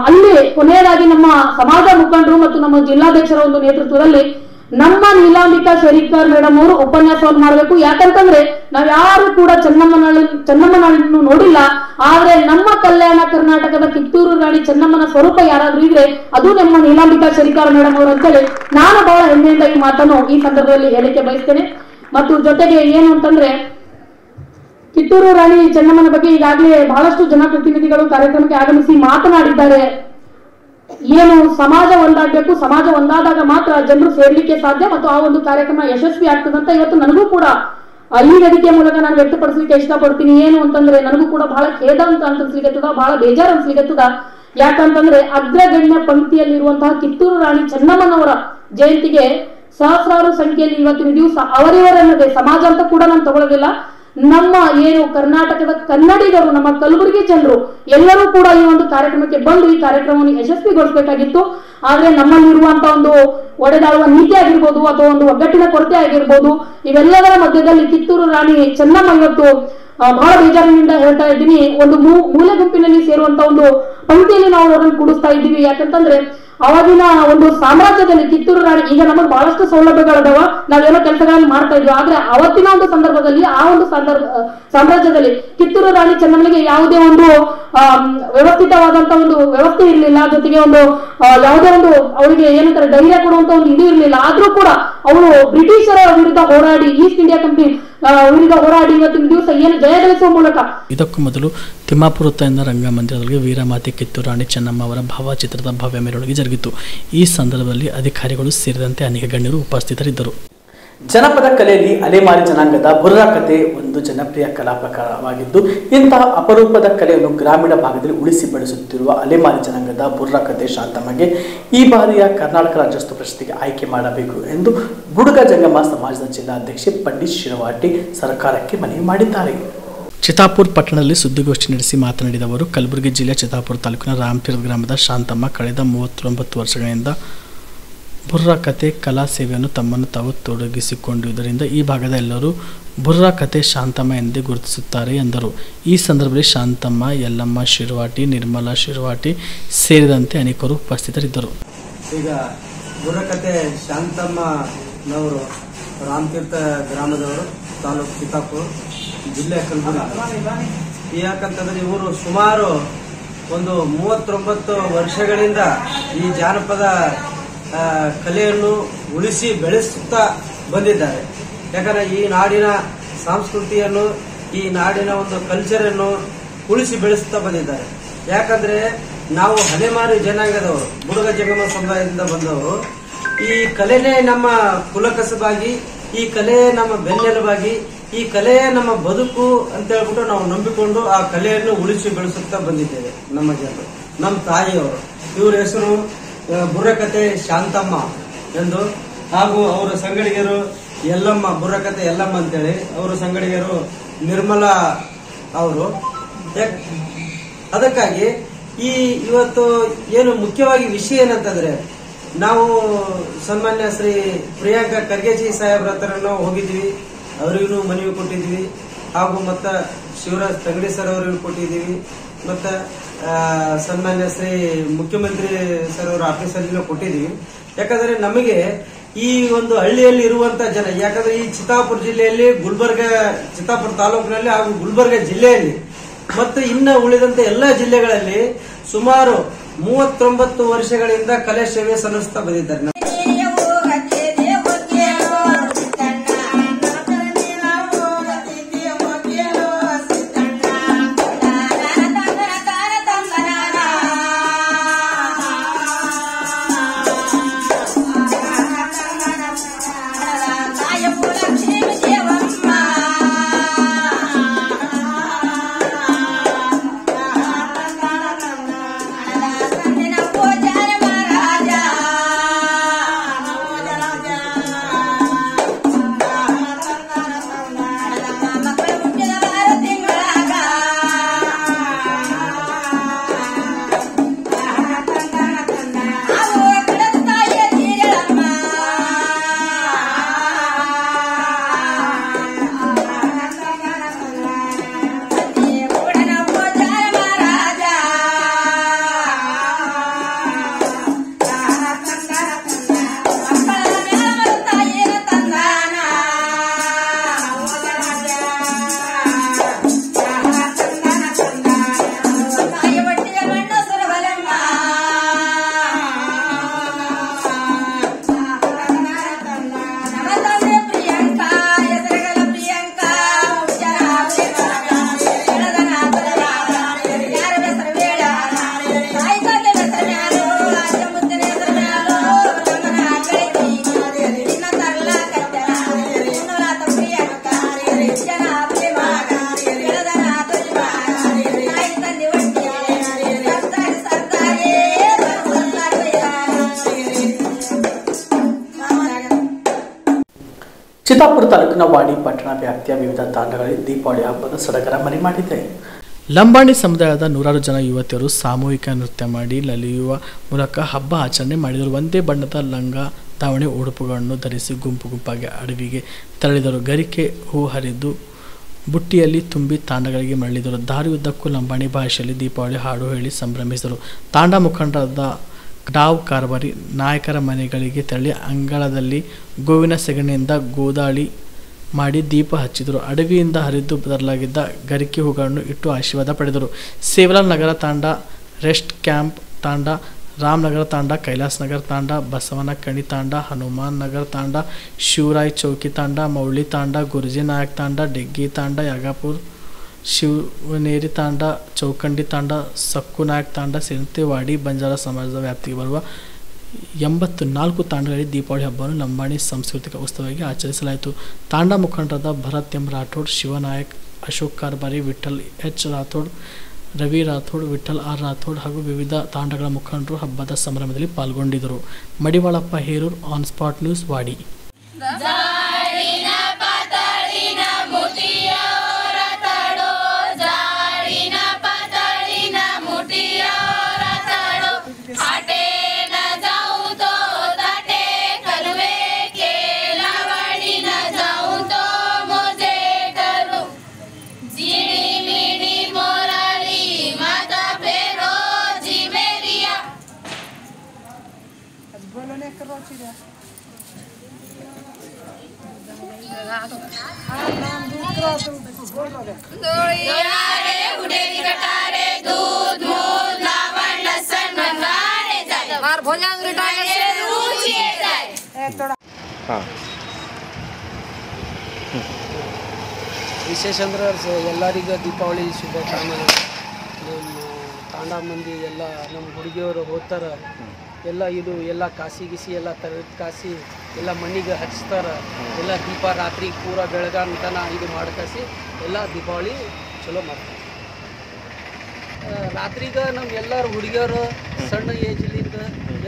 ಅಲ್ಲಿ ಕೊನೆಯದಾಗಿ ನಮ್ಮ ಸಮಾಜ ಮುಖಂಡರು ಮತ್ತು ನಮ್ಮ ಜಿಲ್ಲಾಧ್ಯಕ್ಷರ ಒಂದು ನೇತೃತ್ವದಲ್ಲಿ ನಮ್ಮ ನೀಲಾಂಬಿಕಾ ಶೇರಿಕರ್ ಮೇಡಮ್ ಅವರು ಉಪನ್ಯಾಸವನ್ನು ಮಾಡಬೇಕು. ಯಾಕಂತಂದ್ರೆ ನಾವ್ ಯಾರು ಕೂಡ ಚೆನ್ನಮ್ಮನನ್ನು ನೋಡಿಲ್ಲ, ಆದ್ರೆ ನಮ್ಮ ಕಲ್ಯಾಣ ಕರ್ನಾಟಕದ ಕಿತ್ತೂರು ರಾಣಿ ಚೆನ್ನಮ್ಮನ ಸ್ವರೂಪ ಯಾರಾದ್ರೂ ಇದ್ರೆ ಅದು ನಮ್ಮ ನೀಲಾಂಬಿಕಾ ಶೇರಿಕರ್ ಮೇಡಮ್ ಅವರು ಅಂತೇಳಿ ನಾನು ಬಹಳ ಹೆಮ್ಮೆಯಿಂದ ಈ ಮಾತನ್ನು ಈ ಸಂದರ್ಭದಲ್ಲಿ ಹೇಳಿಕೆ ಬಯಸ್ತೇನೆ. ಮತ್ತು ಜೊತೆಗೆ ಏನು ಅಂತಂದ್ರೆ ಕಿತ್ತೂರು ರಾಣಿ ಚೆನ್ನಮ್ಮನ ಬಗ್ಗೆ ಈಗಾಗಲೇ ಬಹಳಷ್ಟು ಜನಪ್ರತಿನಿಧಿಗಳು ಕಾರ್ಯಕ್ರಮಕ್ಕೆ ಆಗಮಿಸಿ ಮಾತನಾಡಿದ್ದಾರೆ. ಏನು ಸಮಾಜ ಒಂದಾಗಬೇಕು, ಸಮಾಜ ಒಂದಾದಾಗ ಮಾತ್ರ ಜನರು ಸೇರ್ಲಿಕ್ಕೆ ಸಾಧ್ಯ ಮತ್ತು ಆ ಒಂದು ಕಾರ್ಯಕ್ರಮ ಯಶಸ್ವಿ ಆಗ್ತದಂತ ಇವತ್ತು ನನಗೂ ಕೂಡ ಈ ವೇದಿಕೆ ಮೂಲಕ ನಾನು ವ್ಯಕ್ತಪಡಿಸಲಿಕ್ಕೆ ಇಷ್ಟಪಡ್ತೀನಿ. ಏನು ಅಂತಂದ್ರೆ ನನಗೂ ಕೂಡ ಬಹಳ ಖೇದ ಅಂತ ಅನ್ಸ್ಲಿಕ್ಕತ್ತದ, ಬಹಳ ಬೇಜಾರು ಅನ್ಸ್ಲಿಕ್ಕತ್ತದ. ಯಾಕಂತಂದ್ರೆ ಅಗ್ರಗಣ್ಯ ಪಂಕ್ತಿಯಲ್ಲಿರುವಂತಹ ಕಿತ್ತೂರು ರಾಣಿ ಚೆನ್ನಮ್ಮನವರ ಜಯಂತಿಗೆ ಸಹಸ್ರಾರು ಸಂಖ್ಯೆಯಲ್ಲಿ ಇವತ್ತಿನ ದಿವಸ ಅವರಿವರನ್ನದೇ ಸಮಾಜ ಅಂತ ಕೂಡ ನಾನು ತಗೊಳ್ಳೋದಿಲ್ಲ, ನಮ್ಮ ಏನು ಕರ್ನಾಟಕದ ಕನ್ನಡಿಗರು, ನಮ್ಮ ಕಲಬುರಗಿ ಜನರು ಎಲ್ಲರೂ ಕೂಡ ಈ ಒಂದು ಕಾರ್ಯಕ್ರಮಕ್ಕೆ ಬಂದು ಈ ಕಾರ್ಯಕ್ರಮವನ್ನು ಯಶಸ್ವಿಗೊಳಿಸಬೇಕಾಗಿತ್ತು. ಆದ್ರೆ ನಮ್ಮಲ್ಲಿರುವಂತಹ ಒಂದು ಒಡೆದಾಳುವ ನೀತಿ ಆಗಿರ್ಬೋದು ಅಥವಾ ಒಂದು ಒಗ್ಗಟ್ಟಿನ ಕೊರತೆ ಆಗಿರ್ಬೋದು, ಇವೆಲ್ಲದರ ಮಧ್ಯದಲ್ಲಿ ಕಿತ್ತೂರು ರಾಣಿ ಚೆನ್ನಮ್ಮ ಇವತ್ತು ಬಹಳ ಬೇಜಾರಿನಿಂದ ಹೇಳ್ತಾ ಇದ್ದೀನಿ, ಒಂದು ಮೂಲೆ ಗುಂಪಿನಲ್ಲಿ ಸೇರುವಂತ ಒಂದು ಪಂಕ್ತಿಯಲ್ಲಿ ನಾವು ಅವರನ್ನು ಕೂಡಿಸ್ತಾ ಇದ್ದೀವಿ. ಯಾಕಂತಂದ್ರೆ ಅವಾಗಿನ ಒಂದು ಸಾಮ್ರಾಜ್ಯದಲ್ಲಿ ಕಿತ್ತೂರು ರಾಣಿ, ಈಗ ನಮಗೆ ಬಹಳಷ್ಟು ಸೌಲಭ್ಯಗಳದಾವ, ನಾವೇನೋ ಕೆಲಸಗಳನ್ನು ಮಾಡ್ತಾ ಇದ್ವಿ, ಆದ್ರೆ ಅವತ್ತಿನ ಒಂದು ಸಂದರ್ಭದಲ್ಲಿ ಆ ಒಂದು ಸಾಮ್ರಾಜ್ಯದಲ್ಲಿ ಕಿತ್ತೂರು ರಾಣಿ ಚೆನ್ನಮ್ಮನಿಗೆ ಯಾವುದೇ ಒಂದು ವ್ಯವಸ್ಥಿತವಾದಂತ ಒಂದು ವ್ಯವಸ್ಥೆ ಇರಲಿಲ್ಲ, ಜೊತೆಗೆ ಒಂದು ಯಾವುದೇ ಒಂದು ಅವರಿಗೆ ಏನಂತಾರೆ ಧೈರ್ಯ ಕೊಡುವಂತ ಒಂದು ಇದು ಇರಲಿಲ್ಲ. ಆದ್ರೂ ಕೂಡ ಅವರು ಬ್ರಿಟಿಷರ ವಿರುದ್ಧ ಹೋರಾಡಿ, ಈಸ್ಟ್ ಇಂಡಿಯಾ ಕಂಪನಿ ವಿರುದ್ಧ ಹೋರಾಡಿ ಇವತ್ತಿನ ದಿವಸ ಏನು ಜಯಗಳಿಸುವ ಮೂಲಕ. ಇದಕ್ಕೂ ಮೊದಲು ತಿಮ್ಮಾಪುರ ವೃತ್ತದಿಂದ ರಂಗಮಂದಿರದಲ್ಲಿ ವೀರಮಾತೆ ಕಿತ್ತೂರು ರಾಣಿ ಚೆನ್ನಮ್ಮ ಅವರ ಭಾವಚಿತ್ರದ ಭವ್ಯ ಮೆರವಣಿಗೆ ಜರುಗಿತು. ಈ ಸಂದರ್ಭದಲ್ಲಿ ಅಧಿಕಾರಿಗಳು ಸೇರಿದಂತೆ ಅನೇಕ ಗಣ್ಯರು ಉಪಸ್ಥಿತರಿದ್ದರು. ಜನಪದ ಕಲೆಯಲ್ಲಿ ಅಲೆಮಾರಿ ಜನಾಂಗದ ಬುರ್ರಾ ಕತೆ ಒಂದು ಜನಪ್ರಿಯ ಕಲಾ ಪ್ರಕಾರವಾಗಿದ್ದು, ಇಂತಹ ಅಪರೂಪದ ಕಲೆಯನ್ನು ಗ್ರಾಮೀಣ ಭಾಗದಲ್ಲಿ ಉಳಿಸಿ ಬೆಳೆಸುತ್ತಿರುವ ಅಲೆಮಾರಿ ಜನಾಂಗದ ಬುರ್ರಾ ಕತೆ ಶಾಂತಮ್ಮಗೆ ಈ ಬಾರಿಯ ಕರ್ನಾಟಕ ರಾಜ್ಯೋತ್ಸವ ಪ್ರಶಸ್ತಿಗೆ ಆಯ್ಕೆ ಮಾಡಬೇಕು ಎಂದು ಬುಡುಗ ಜಂಗಮ ಸಮಾಜದ ಜಿಲ್ಲಾಧ್ಯಕ್ಷೆ ಪಂಡಿತ್ ಶಿರವಾಟಿ ಸರ್ಕಾರಕ್ಕೆ ಮನವಿ ಮಾಡಿದ್ದಾರೆ. ಚಿತ್ತಾಪುರ ಪಟ್ಟಣದಲ್ಲಿ ಸುದ್ದಿಗೋಷ್ಠಿ ನಡೆಸಿ ಮಾತನಾಡಿದ ಅವರು, ಕಲಬುರಗಿ ಜಿಲ್ಲೆಯ ಚಿತ್ತಾಪುರ ತಾಲೂಕಿನ ರಾಮತೀರ್ಥ ಗ್ರಾಮದ ಶಾಂತಮ್ಮ ಕಳೆದ 39 ವರ್ಷಗಳಿಂದ ಬುರ್ರಾ ಕತೆ ಕಲಾ ಸೇವೆಯನ್ನು ತಮ್ಮನ್ನು ತಾವು ತೊಡಗಿಸಿಕೊಂಡಿರುವುದರಿಂದ ಈ ಭಾಗದ ಎಲ್ಲರೂ ಬುರ್ರಾ ಕತೆ ಶಾಂತಮ್ಮ ಎಂದೇ ಗುರುತಿಸುತ್ತಾರೆ ಎಂದರು. ಈ ಸಂದರ್ಭದಲ್ಲಿ ಶಾಂತಮ್ಮ, ಯಲ್ಲಮ್ಮ ಶಿರವಾಟಿ, ನಿರ್ಮಲಾ ಶಿರವಾಟಿ ಸೇರಿದಂತೆ ಅನೇಕರು ಉಪಸ್ಥಿತರಿದ್ದರು. ಈಗ ಬುರ್ರಾ ಕತೆ ಶಾಂತಮ್ಮನವರು ರಾಮತೀರ್ಥ ಗ್ರಾಮದವರು, ತಾಲೂಕು ಚಿತ್ತಾಪುರ, ಜಿಲ್ಲೆ ಕಲಬುರಗಿ. ಯಾಕಂತಂದ್ರೆ ಇವರು ಸುಮಾರು ಒಂದು 39 ವರ್ಷಗಳಿಂದ ಈ ಜಾನಪದ ಕಲೆಯನ್ನು ಉಳಿಸಿ ಬೆಳೆಸುತ್ತಾ ಬಂದಿದ್ದಾರೆ. ಯಾಕಂದ್ರೆ ಈ ನಾಡಿನ ಸಂಸ್ಕೃತಿಯನ್ನು, ಈ ನಾಡಿನ ಒಂದು ಕಲ್ಚರನ್ನು ಉಳಿಸಿ ಬೆಳೆಸುತ್ತಾ ಬಂದಿದ್ದಾರೆ. ಯಾಕಂದ್ರೆ ನಾವು ಅಲೆಮಾರಿ ಜನಾಂಗದವರು, ಬುಡುಗ ಜಂಗಮ ಸಮುದಾಯದಿಂದ ಬಂದವರು. ಈ ಕಲೆನೇ ನಮ್ಮ ಕುಲಕಸಬಾಗಿ, ಈ ಕಲೆ ನಮ್ಮ ಬೆನ್ನೆಲುಬಾಗಿ, ಈ ಕಲೆಯೇ ನಮ್ಮ ಬದುಕು ಅಂತ ಹೇಳ್ಬಿಟ್ಟು ನಾವು ನಂಬಿಕೊಂಡು ಆ ಕಲೆಯನ್ನು ಉಳಿಸಿ ಬೆಳೆಸುತ್ತಾ ಬಂದಿದ್ದೇವೆ. ನಮ್ಮ ಜನರು, ನಮ್ಮ ತಾಯಿಯವರು, ಇವ್ರ ಹೆಸರು ಬುರ್ರಕತೆ ಶಾಂತಮ್ಮ ಎಂದು, ಹಾಗೂ ಅವರ ಸಂಗಡಿಗರು ಯಲ್ಲಮ್ಮ, ಬುರ್ರಕತೆ ಯಲ್ಲಮ್ಮ ಅಂತೇಳಿ, ಅವರ ಸಂಗಡಿಗರು ನಿರ್ಮಲಾ ಅವರು. ಅದಕ್ಕಾಗಿ ಇವತ್ತು ಏನು ಮುಖ್ಯವಾಗಿ ವಿಷಯ ಏನಂತಂದ್ರೆ, ನಾವು ಸನ್ಮಾನ್ಯ ಶ್ರೀ ಪ್ರಿಯಾಂಕಾ ಖರ್ಗೆಜಿ ಸಾಹೇಬ್ರ ಹತ್ರ ನಾವು ಹೋಗಿದ್ದೀವಿ, ಅವರಿಗೂ ಮನವಿ ಕೊಟ್ಟಿದ್ದೀವಿ, ಹಾಗೂ ಮತ್ತ ಶಿವರಾಜ್ ತಂಗಡಿ ಸರ್ ಅವರಿಗೂ ಕೊಟ್ಟಿದ್ದೀವಿ, ಮತ್ತ ಸನ್ಮಾನ್ಯ ಶ್ರೀ ಮುಖ್ಯಮಂತ್ರಿ ಸರ್ ಅವರ ಆಫೀಸಲ್ಲಿ ಕೊಟ್ಟಿದ್ದೀವಿ. ಯಾಕಂದ್ರೆ ನಮಗೆ ಈ ಒಂದು ಹಳ್ಳಿಯಲ್ಲಿ ಇರುವಂತ ಜನ, ಯಾಕಂದ್ರೆ ಈ ಚಿತ್ತಾಪುರ ಜಿಲ್ಲೆಯಲ್ಲಿ ಚಿತ್ತಾಪುರ ತಾಲೂಕಿನಲ್ಲಿ ಹಾಗೂ ಗುಲ್ಬರ್ಗ ಜಿಲ್ಲೆಯಲ್ಲಿ ಮತ್ತು ಇನ್ನ ಉಳಿದಂತೆ ಎಲ್ಲಾ ಜಿಲ್ಲೆಗಳಲ್ಲಿ ಸುಮಾರು 39 ವರ್ಷಗಳಿಂದ ಕಲೆ ಸೇವೆ ಸಲ್ಲಿಸುತ್ತಾ ಬಂದಿದ್ದಾರೆ. ಚಿತ್ತಾಪುರ ತಾಲೂಕಿನ ವಾಡಿ ಪಟ್ಟಣ ವ್ಯಾಪ್ತಿಯ ವಿವಿಧ ತಾಂಡಗಳಲ್ಲಿ ದೀಪಾವಳಿ ಹಬ್ಬದ ಸಡಗರ ಮನೆ ಮಾಡಿದೆ. ಲಂಬಾಣಿ ಸಮುದಾಯದ ನೂರಾರು ಜನ ಯುವತಿಯರು ಸಾಮೂಹಿಕ ನೃತ್ಯ ಮಾಡಿ ನಲಿಯುವ ಮೂಲಕ ಹಬ್ಬ ಆಚರಣೆ ಮಾಡಿದರು. ಒಂದೇ ಬಣ್ಣದ ಲಂಗ ದಾವಣಿ ಉಡುಪುಗಳನ್ನು ಧರಿಸಿ ಗುಂಪು ಗುಂಪಾಗಿ ಅಡವಿಗೆ ತೆರಳಿದರು. ಗರಿಕೆ ಹೂ ಹರಿದು ಬುಟ್ಟಿಯಲ್ಲಿ ತುಂಬಿ ತಾಂಡಗಳಿಗೆ ಮರಳಿದರು. ದಾರಿಯುದ್ದಕ್ಕೂ ಲಂಬಾಣಿ ಭಾಷೆಯಲ್ಲಿ ದೀಪಾವಳಿ ಹಾಡು ಹೇಳಿ ಸಂಭ್ರಮಿಸಿದರು. ತಾಂಡ ಮುಖಂಡರಾದ ಡಾವ್ ಕಾರ್ಬಾರಿ ನಾಯಕರ ಮನೆಗಳಿಗೆ ತೆರಳಿ ಅಂಗಳದಲ್ಲಿ ಗೋವಿನ ಸೆಗಣಿಯಿಂದ ಗೋದಾಳಿ ಮಾಡಿ ದೀಪ ಹಚ್ಚಿದರು. ಅಡವಿಯಿಂದ ಹರಿದು ಬದಲಾಗಿದ್ದ ಗರಿಕೆ ಹೂಗಳನ್ನು ಇಟ್ಟು ಆಶೀರ್ವಾದ ಪಡೆದರು. ಸೇವಲಾಲ್ ನಗರ ತಾಂಡ, ರೆಸ್ಟ್ ಕ್ಯಾಂಪ್ ತಾಂಡ, ರಾಮನಗರ ತಾಂಡ, ಕೈಲಾಸ್ ನಗರ ತಾಂಡ, ಬಸವನ ಕಣಿ ತಾಂಡ, ಹನುಮಾನ್ ನಗರ ತಾಂಡ, ಶಿವರಾಯ್ ಚೌಕಿ ತಾಂಡ, ಮೌಳಿ ತಾಂಡ, ಗುರುಜಿ ನಾಯಕ್ ತಾಂಡ, ಡೆಗ್ಗಿ ತಾಂಡ, ಯಾಗಾಪುರ್ ಶಿವನೇರಿ ತಾಂಡ, ಚೌಕಂಡಿ ತಾಂಡ, ಸಕ್ಕು ನಾಯಕ್ ತಾಂಡ ಸೇರಿದಂತೆ ವಾಡಿ ಬಂಜಾರ ಸಮಾಜದ ವ್ಯಾಪ್ತಿಗೆ ಬರುವ 84 ತಾಂಡಗಳಲ್ಲಿ ದೀಪಾವಳಿ ಹಬ್ಬವನ್ನು ಲಂಬಾಣಿ ಸಾಂಸ್ಕೃತಿಕ ಉತ್ಸವವಾಗಿ ಆಚರಿಸಲಾಯಿತು. ತಾಂಡ ಮುಖಂಡರಾದ Bharat M Rathod, Shivanayak, Ashok Karbari, Vithal H Rathod, Ravi Rathod, Vithal R Rathod ಹಾಗೂ ವಿವಿಧ ತಾಂಡಗಳ ಮುಖಂಡರು ಹಬ್ಬದ ಸಂಭ್ರಮದಲ್ಲಿ ಪಾಲ್ಗೊಂಡಿದ್ದರು. Madivalappa Herur, on spot news, Wadi. ವಿಶೇಷ ಅಂದ್ರೆ ಎಲ್ಲರಿಗೂ ದೀಪಾವಳಿ ಶುಭಕಾಮನೆ. ನಮ್ಮ ತಾಂಡ ಮಂದಿ ಎಲ್ಲ ನಮ್ಮ ಹುಡುಗಿಯವರು ಹೋಗ್ತಾರೆ. ಎಲ್ಲ ಇದು ಎಲ್ಲ ಕಾಸಿ ಗಿಸಿ ಎಲ್ಲ ತರದ ಕಾಸಿ ಎಲ್ಲ ಮಣ್ಣಿಗೆ ಹಚ್ತಾರೆ. ಎಲ್ಲ ದೀಪ ರಾತ್ರಿ ಪೂರ ಬೆಳಗಾಂತನ ಇದು ಮಾಡ್ಕಾಸಿ ಎಲ್ಲ ದೀಪಾವಳಿ ಚಲೋ ಮಾಡ್ತಾರೆ. ರಾತ್ರಿಗೆ ನಮ್ಮ ಎಲ್ಲರ ಹುಡುಗಿಯರು ಸಣ್ಣ ಏಜ್ಲಿಂದ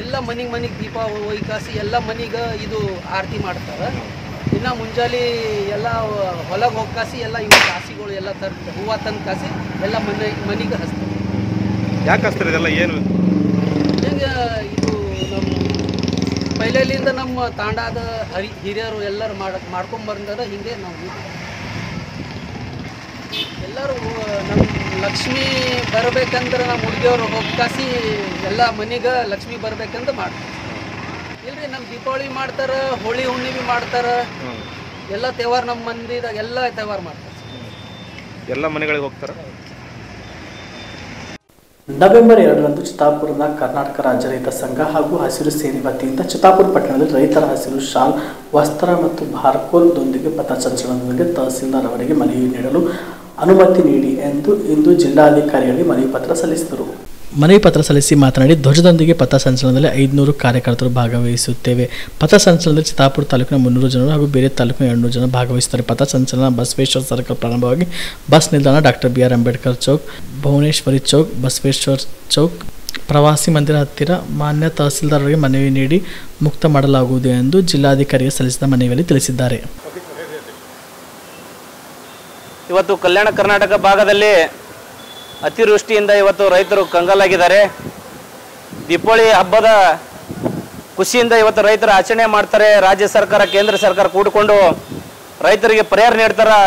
ಎಲ್ಲ ಮನೆಗೆ ದೀಪ ಒಯ್ಕಾಸಿ ಎಲ್ಲ ಮನೆಗೆ ಇದು ಆರತಿ ಮಾಡ್ತಾರೆ. ಇನ್ನು ಮುಂಜಾನೆ ಎಲ್ಲ ಹೊಲಗೆ ಹೋಗ್ಕಾಸಿ ಎಲ್ಲ ಇವು ಕಾಸಿಗಳು ಎಲ್ಲ ಹೂವು ತಂದು ಕಾಸಿ ಎಲ್ಲ ಮನೆಗೆ ಹಚ್ತಾರೆ. ಯಾಕೆ ಹಚ್ತಾರೆ ಇದೆಲ್ಲ? ಏನು ಹಿಂಗೆ ಇದು ನಮ್ಮ ಪೈಲೆಲಿಂದ ನಮ್ಮ ತಾಂಡಾದ ಹಿರಿಯರು ಎಲ್ಲರೂ ಮಾಡ್ಕೊಂಬಂದಾರ. ಹಿಂಗೆ ನಾವು ಎಲ್ಲರೂ ನಮ್ಮ ಲಕ್ಷ್ಮಿ ಬರಬೇಕಂದ್ರೆ ನಮ್ಮ ಹುಡುಗಿಯವರು ಹೋಗ್ಕಾಸಿ ಎಲ್ಲ ಮನೆಗೆ ಲಕ್ಷ್ಮಿ ಬರ್ಬೇಕಂತ ಮಾಡ್ತಾರೆ. ಇಲ್ರಿ ನಮ್ಮ ದೀಪಾವಳಿ ಮಾಡ್ತಾರೆ, ಹೋಳಿ ಹುಣ್ಣಿಮೆ ಮಾಡ್ತಾರೆ, ಎಲ್ಲ ತೇವಾರ ನಮ್ಮ ಮಂದಿದಾಗ ಎಲ್ಲ ತೇವಾರ ಮಾಡ್ತಾರೆ. ಎಲ್ಲ ಮನೆಗಳಿಗೆ ಹೋಗ್ತಾರೆ. ನವೆಂಬರ್ 2ರಂದು ಚಿತ್ತಾಪುರದ ಕರ್ನಾಟಕ ರಾಜ್ಯ ರೈತ ಸಂಘ ಹಾಗೂ ಹಸಿರು ಸೇನೆ ವತಿಯಿಂದ ಚಿತ್ತಾಪುರ ಪಟ್ಟಣದಲ್ಲಿ ರೈತರ ಹಸಿರು ಶಾಲ್, ವಸ್ತ್ರ ಮತ್ತು ಬಾರ್ಕೋಲ್ದೊಂದಿಗೆ ಪಥಸಂಚಲನದೊಂದಿಗೆ ತಹಸೀಲ್ದಾರ್ ಅವರಿಗೆ ಮನವಿ ನೀಡಲು ಅನುಮತಿ ನೀಡಿ ಎಂದು ಇಂದು ಜಿಲ್ಲಾಧಿಕಾರಿಗಳಿಗೆ ಮನವಿ ಪತ್ರ ಸಲ್ಲಿಸಿದರು. ಮನವಿ ಪತ್ರ ಸಲ್ಲಿಸಿ ಮಾತನಾಡಿ, ಧ್ವಜದೊಂದಿಗೆ ಪಥಸಂಚಲನದಲ್ಲಿ 500 ಕಾರ್ಯಕರ್ತರು ಭಾಗವಹಿಸುತ್ತೇವೆ. ಪಥಸಂಚಲನದಲ್ಲಿ ಚಿತ್ತಾಪುರ ತಾಲೂಕಿನ 300 ಜನರು ಹಾಗೂ ಬೇರೆ ತಾಲೂಕಿನ 200 ಜನ ಭಾಗವಹಿಸುತ್ತಾರೆ. ಪಥಸಂಚಲನ ಬಸವೇಶ್ವರ ಸರ್ಕಲ್ ಪ್ರಾರಂಭವಾಗಿ ಬಸ್ ನಿಲ್ದಾಣ, ಡಾಕ್ಟರ್ BR ಅಂಬೇಡ್ಕರ್ ಚೌಕ್, ಭುವನೇಶ್ವರಿ ಚೌಕ್, ಬಸವೇಶ್ವರ ಚೌಕ್, ಪ್ರವಾಸಿ ಮಂದಿರ ಹತ್ತಿರ ಮಾನ್ಯ ತಹಸೀಲ್ದಾರರಿಗೆ ಮನವಿ ನೀಡಿ ಮುಕ್ತ ಮಾಡಲಾಗುವುದು ಎಂದು ಜಿಲ್ಲಾಧಿಕಾರಿಗೆ ಸಲ್ಲಿಸಿದ ಮನವಿಯಲ್ಲಿ ತಿಳಿಸಿದ್ದಾರೆ. ಇವತ್ತು ಕಲ್ಯಾಣ ಕರ್ನಾಟಕ ಭಾಗದಲ್ಲಿ ಅತಿವೃಷ್ಟಿಯಿಂದ ಇವತ್ತು ರೈತರು ಕಂಗಾಲಾಗಿದ್ದಾರೆ. ದೀಪಾವಳಿ ಹಬ್ಬದ ಖುಷಿಯಿಂದ ಇವತ್ತು ರೈತರು ಆಚರಣೆ ಮಾಡ್ತಾರೆ. ರಾಜ್ಯ ಸರ್ಕಾರ, ಕೇಂದ್ರ ಸರ್ಕಾರ ಕೂಡಿಕೊಂಡು ರೈತರಿಗೆ ಪರಿಹಾರ ನೀಡ್ತಾರೆ.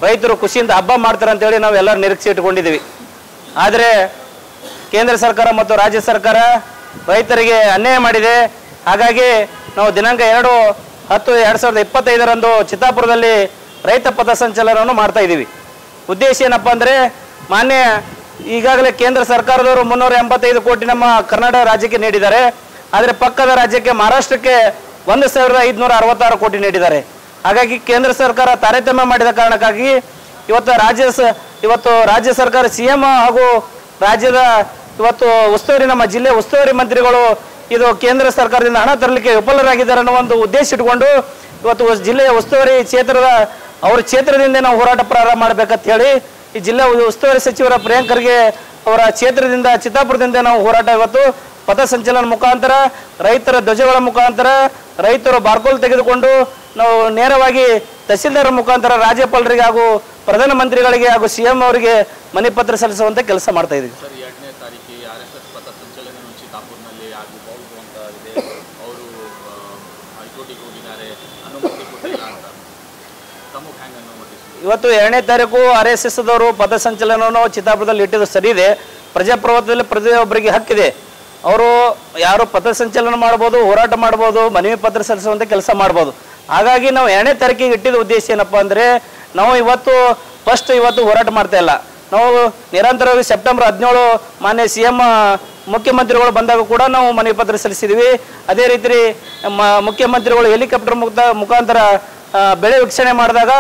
ರೈತರು ಖುಷಿಯಿಂದ ಹಬ್ಬ ಮಾಡ್ತಾರೆ ಅಂತೇಳಿ ನಾವು ಎಲ್ಲರೂ ನಿರೀಕ್ಷೆ ಇಟ್ಕೊಂಡಿದ್ದೀವಿ. ಆದರೆ ಕೇಂದ್ರ ಸರ್ಕಾರ ಮತ್ತು ರಾಜ್ಯ ಸರ್ಕಾರ ರೈತರಿಗೆ ಅನ್ಯಾಯ ಮಾಡಿದೆ. ಹಾಗಾಗಿ ನಾವು ದಿನಾಂಕ 2/10/2025 ಚಿತ್ತಾಪುರದಲ್ಲಿ ರೈತ ಪಥಸಂಚಲನವನ್ನು ಮಾಡ್ತಾ ಇದ್ದೀವಿ. ಉದ್ದೇಶ ಏನಪ್ಪ ಅಂದರೆ, ಮಾನ್ಯ ಈಗಾಗಲೇ ಕೇಂದ್ರ ಸರ್ಕಾರದವರು 385 ಕೋಟಿ ನಮ್ಮ ಕರ್ನಾಟಕ ರಾಜ್ಯಕ್ಕೆ ನೀಡಿದ್ದಾರೆ. ಆದರೆ ಪಕ್ಕದ ರಾಜ್ಯಕ್ಕೆ ಮಹಾರಾಷ್ಟ್ರಕ್ಕೆ 1566 ಕೋಟಿ ನೀಡಿದ್ದಾರೆ. ಹಾಗಾಗಿ ಕೇಂದ್ರ ಸರ್ಕಾರ ತಾರತಮ್ಯ ಮಾಡಿದ ಕಾರಣಕ್ಕಾಗಿ ಇವತ್ತು ರಾಜ್ಯ ಸರ್ಕಾರ CM ಹಾಗೂ ರಾಜ್ಯದ ಉಸ್ತುವಾರಿ ನಮ್ಮ ಜಿಲ್ಲೆ ಉಸ್ತುವಾರಿ ಮಂತ್ರಿಗಳು ಇದು ಕೇಂದ್ರ ಸರ್ಕಾರದಿಂದ ಹಣ ತರಲಿಕ್ಕೆ ವಿಫಲರಾಗಿದ್ದಾರೆ ಅನ್ನೋ ಒಂದು ಉದ್ದೇಶ ಇಟ್ಟುಕೊಂಡು ಇವತ್ತು ಜಿಲ್ಲೆಯ ಉಸ್ತುವಾರಿ ಅವರ ಕ್ಷೇತ್ರದಿಂದ ನಾವು ಹೋರಾಟ ಪ್ರಾರಂಭ ಮಾಡಬೇಕಂತ ಹೇಳಿ ಈ ಜಿಲ್ಲಾ ಉಸ್ತುವಾರಿ ಸಚಿವರ ಪ್ರಿಯಾಂಕ್ ಖರ್ಗೆ ಅವರ ಕ್ಷೇತ್ರದಿಂದ ಚಿತ್ತಾಪುರದಿಂದ ನಾವು ಹೋರಾಟ ಇವತ್ತು ಪಥಸಂಚಲನ ಮುಖಾಂತರ, ರೈತರ ಧ್ವಜಗಳ ಮುಖಾಂತರ, ರೈತರು ಬಾರ್ಕೋಲ್ ತೆಗೆದುಕೊಂಡು ನಾವು ನೇರವಾಗಿ ತಹಸೀಲ್ದಾರ್ ಮುಖಾಂತರ ರಾಜ್ಯಪಾಲರಿಗೆ ಹಾಗೂ ಪ್ರಧಾನಮಂತ್ರಿಗಳಿಗೆ ಹಾಗೂ CM ಅವರಿಗೆ ಮನವಿ ಪತ್ರ ಸಲ್ಲಿಸುವಂಥ ಕೆಲಸ ಮಾಡ್ತಾ ಇದ್ದೀವಿ. ಸರ್ 2ನೇ ತಾರೀಕಿಗೆ RSS ಪಥಸಂಚಲನ ಚಿತ್ತಾಪುರ್ನಲ್ಲಿ ಆಗಬಹುದು ಅಂತ ಇದೆ. ಅವರು ಹೈಕೋರ್ಟಿಗೆ ಹೋಗಿದ್ದಾರೆ, ಅನುಮತಿ ಕೊಟ್ಟಿಲ್ಲ ಅಂತ. ತಮಗೆ ಹ್ಯಾಂಗೆ ಅನುಮತಿ? ಇವತ್ತು 2ನೇ ತಾರೀಕು RSS ದವರು ಪಥಸಂಚಲನವನ್ನು ಚಿತ್ತಾಪುರದಲ್ಲಿ ಇಟ್ಟಿದ್ದು ಸರಿ ಇದೆ. ಪ್ರಜಾಪ್ರಭುತ್ವದಲ್ಲಿ ಪ್ರತಿಯೊಬ್ಬರಿಗೆ ಹಕ್ಕಿದೆ. ಅವರು ಯಾರು ಪಥಸಂಚಲನ ಮಾಡ್ಬೋದು, ಹೋರಾಟ ಮಾಡ್ಬೋದು, ಮನವಿ ಪತ್ರ ಸಲ್ಲಿಸುವಂಥ ಕೆಲಸ ಮಾಡ್ಬೋದು. ಹಾಗಾಗಿ ನಾವು 2ನೇ ತಾರೀಕಿಗೆ ಇಟ್ಟಿದ್ದ ಉದ್ದೇಶ ಏನಪ್ಪ ಅಂದರೆ, ನಾವು ಇವತ್ತು ಹೋರಾಟ ಮಾಡ್ತಾ ಇಲ್ಲ. ನಾವು ನಿರಂತರವಾಗಿ ಸೆಪ್ಟೆಂಬರ್ 17 ಮಾನ್ಯ CM ಮುಖ್ಯಮಂತ್ರಿಗಳು ಬಂದಾಗ ಕೂಡ ನಾವು ಮನವಿ ಪತ್ರ ಸಲ್ಲಿಸಿದ್ವಿ. ಅದೇ ರೀತಿ ಮುಖ್ಯಮಂತ್ರಿಗಳು ಹೆಲಿಕಾಪ್ಟರ್ ಮುಖಾಂತರ ಬೆಳೆ ವೀಕ್ಷಣೆ ಮಾಡಿದಾಗ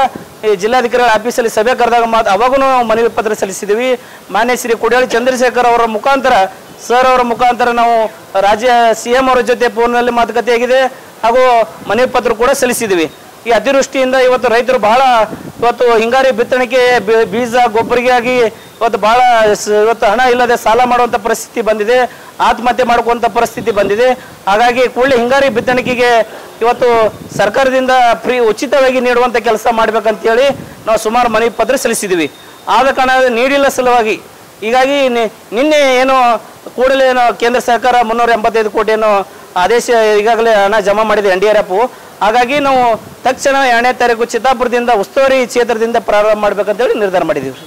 ಈ ಜಿಲ್ಲಾಧಿಕಾರಿಗಳ ಆಫೀಸಲ್ಲಿ ಸಭೆ ಕರೆದಾಗ ಅವಾಗೂ ನಾವು ಮನವಿ ಪತ್ರ ಸಲ್ಲಿಸಿದ್ವಿ. ಮಾನ್ಯ ಶ್ರೀ ಕುಡಿಯಾಳಿ ಚಂದ್ರಶೇಖರ್ ಅವರ ಮುಖಾಂತರ ಸರ್ ಅವರ ಮುಖಾಂತರ ನಾವು ರಾಜ್ಯ CM ಅವರ ಜೊತೆ ಫೋನ್ನಲ್ಲಿ ಮಾತುಕತೆ ಆಗಿದೆ ಹಾಗೂ ಮನವಿ ಪತ್ರ ಕೂಡ ಸಲ್ಲಿಸಿದ್ವಿ. ಈ ಅತಿವೃಷ್ಟಿಯಿಂದ ಇವತ್ತು ರೈತರು ಬಹಳ ಇವತ್ತು ಹಿಂಗಾರಿ ಬಿತ್ತಣಿಕೆ ಬೀಜ ಗೊಬ್ಬರಿಗಾಗಿ ಇವತ್ತು ಹಣ ಇಲ್ಲದೆ ಸಾಲ ಮಾಡುವಂಥ ಪರಿಸ್ಥಿತಿ ಬಂದಿದೆ, ಆತ್ಮಹತ್ಯೆ ಮಾಡ್ಕೊಂಥ ಪರಿಸ್ಥಿತಿ ಬಂದಿದೆ. ಹಾಗಾಗಿ ಕೂಡಲೇ ಹಿಂಗಾರಿ ಬಿತ್ತಣಿಕೆಗೆ ಇವತ್ತು ಸರ್ಕಾರದಿಂದ ಉಚಿತವಾಗಿ ನೀಡುವಂಥ ಕೆಲಸ ಮಾಡಬೇಕಂತೇಳಿ ನಾವು ಸುಮಾರು ಮನವಿ ಪತ್ರ ಸಲ್ಲಿಸಿದ್ದೀವಿ. ಆದ ಕಾರಣ ನೀಡಿಲ್ಲ ಸಲುವಾಗಿ ಹೀಗಾಗಿ ನಿನ್ನೆ ಏನು ಕೂಡಲೇ ಕೇಂದ್ರ ಸರ್ಕಾರ 385 ಕೋಟಿಯನ್ನು ಆದೇಶ ಈಗಾಗಲೇ ಹಣ ಜಮಾ ಮಾಡಿದೆ NDRF. ಹಾಗಾಗಿ ನಾವು ತಕ್ಷಣ 2ನೇ ತಾರೀಕು ಚಿತ್ತಾಪುರದಿಂದ ಉಸ್ತುವಾರಿ ಕ್ಷೇತ್ರದಿಂದ ಪ್ರಾರಂಭ ಮಾಡಬೇಕಂತೇಳಿ ನಿರ್ಧಾರ ಮಾಡಿದ್ದೀವಿ.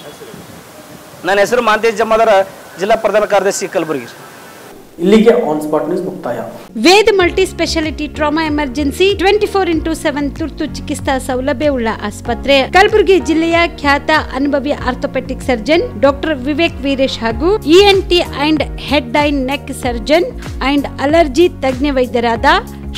ನನ್ನ ಹೆಸರು ಮಾಂತೇಶ್ ಜಮಾದಾರ, ಜಿಲ್ಲಾ ಪ್ರಧಾನ ಕಾರ್ಯದರ್ಶಿ ಕಲಬುರಗಿ. ಇಲ್ಲಿಗೆ ಆನ್ ಸ್ಪಾಟ್ ನ್ಯೂಸ್ ಮುಕ್ತಾಯ. Veda multi speciality trauma emergency 24x7 ತುರ್ತು ಚಿಕಿತ್ಸಾ ಸೌಲಭ್ಯವುಳ್ಳ ಆಸ್ಪತ್ರೆ. ಕಲಬುರಗಿ ಜಿಲ್ಲೆಯ ಖ್ಯಾತ ಅನುಭವಿ orthopaedic surgeon doctor Vivek Veeresh ಹಾಗೂ ENT and head and neck surgeon and allergy ತಜ್ಞ ವೈದ್ಯರಾದ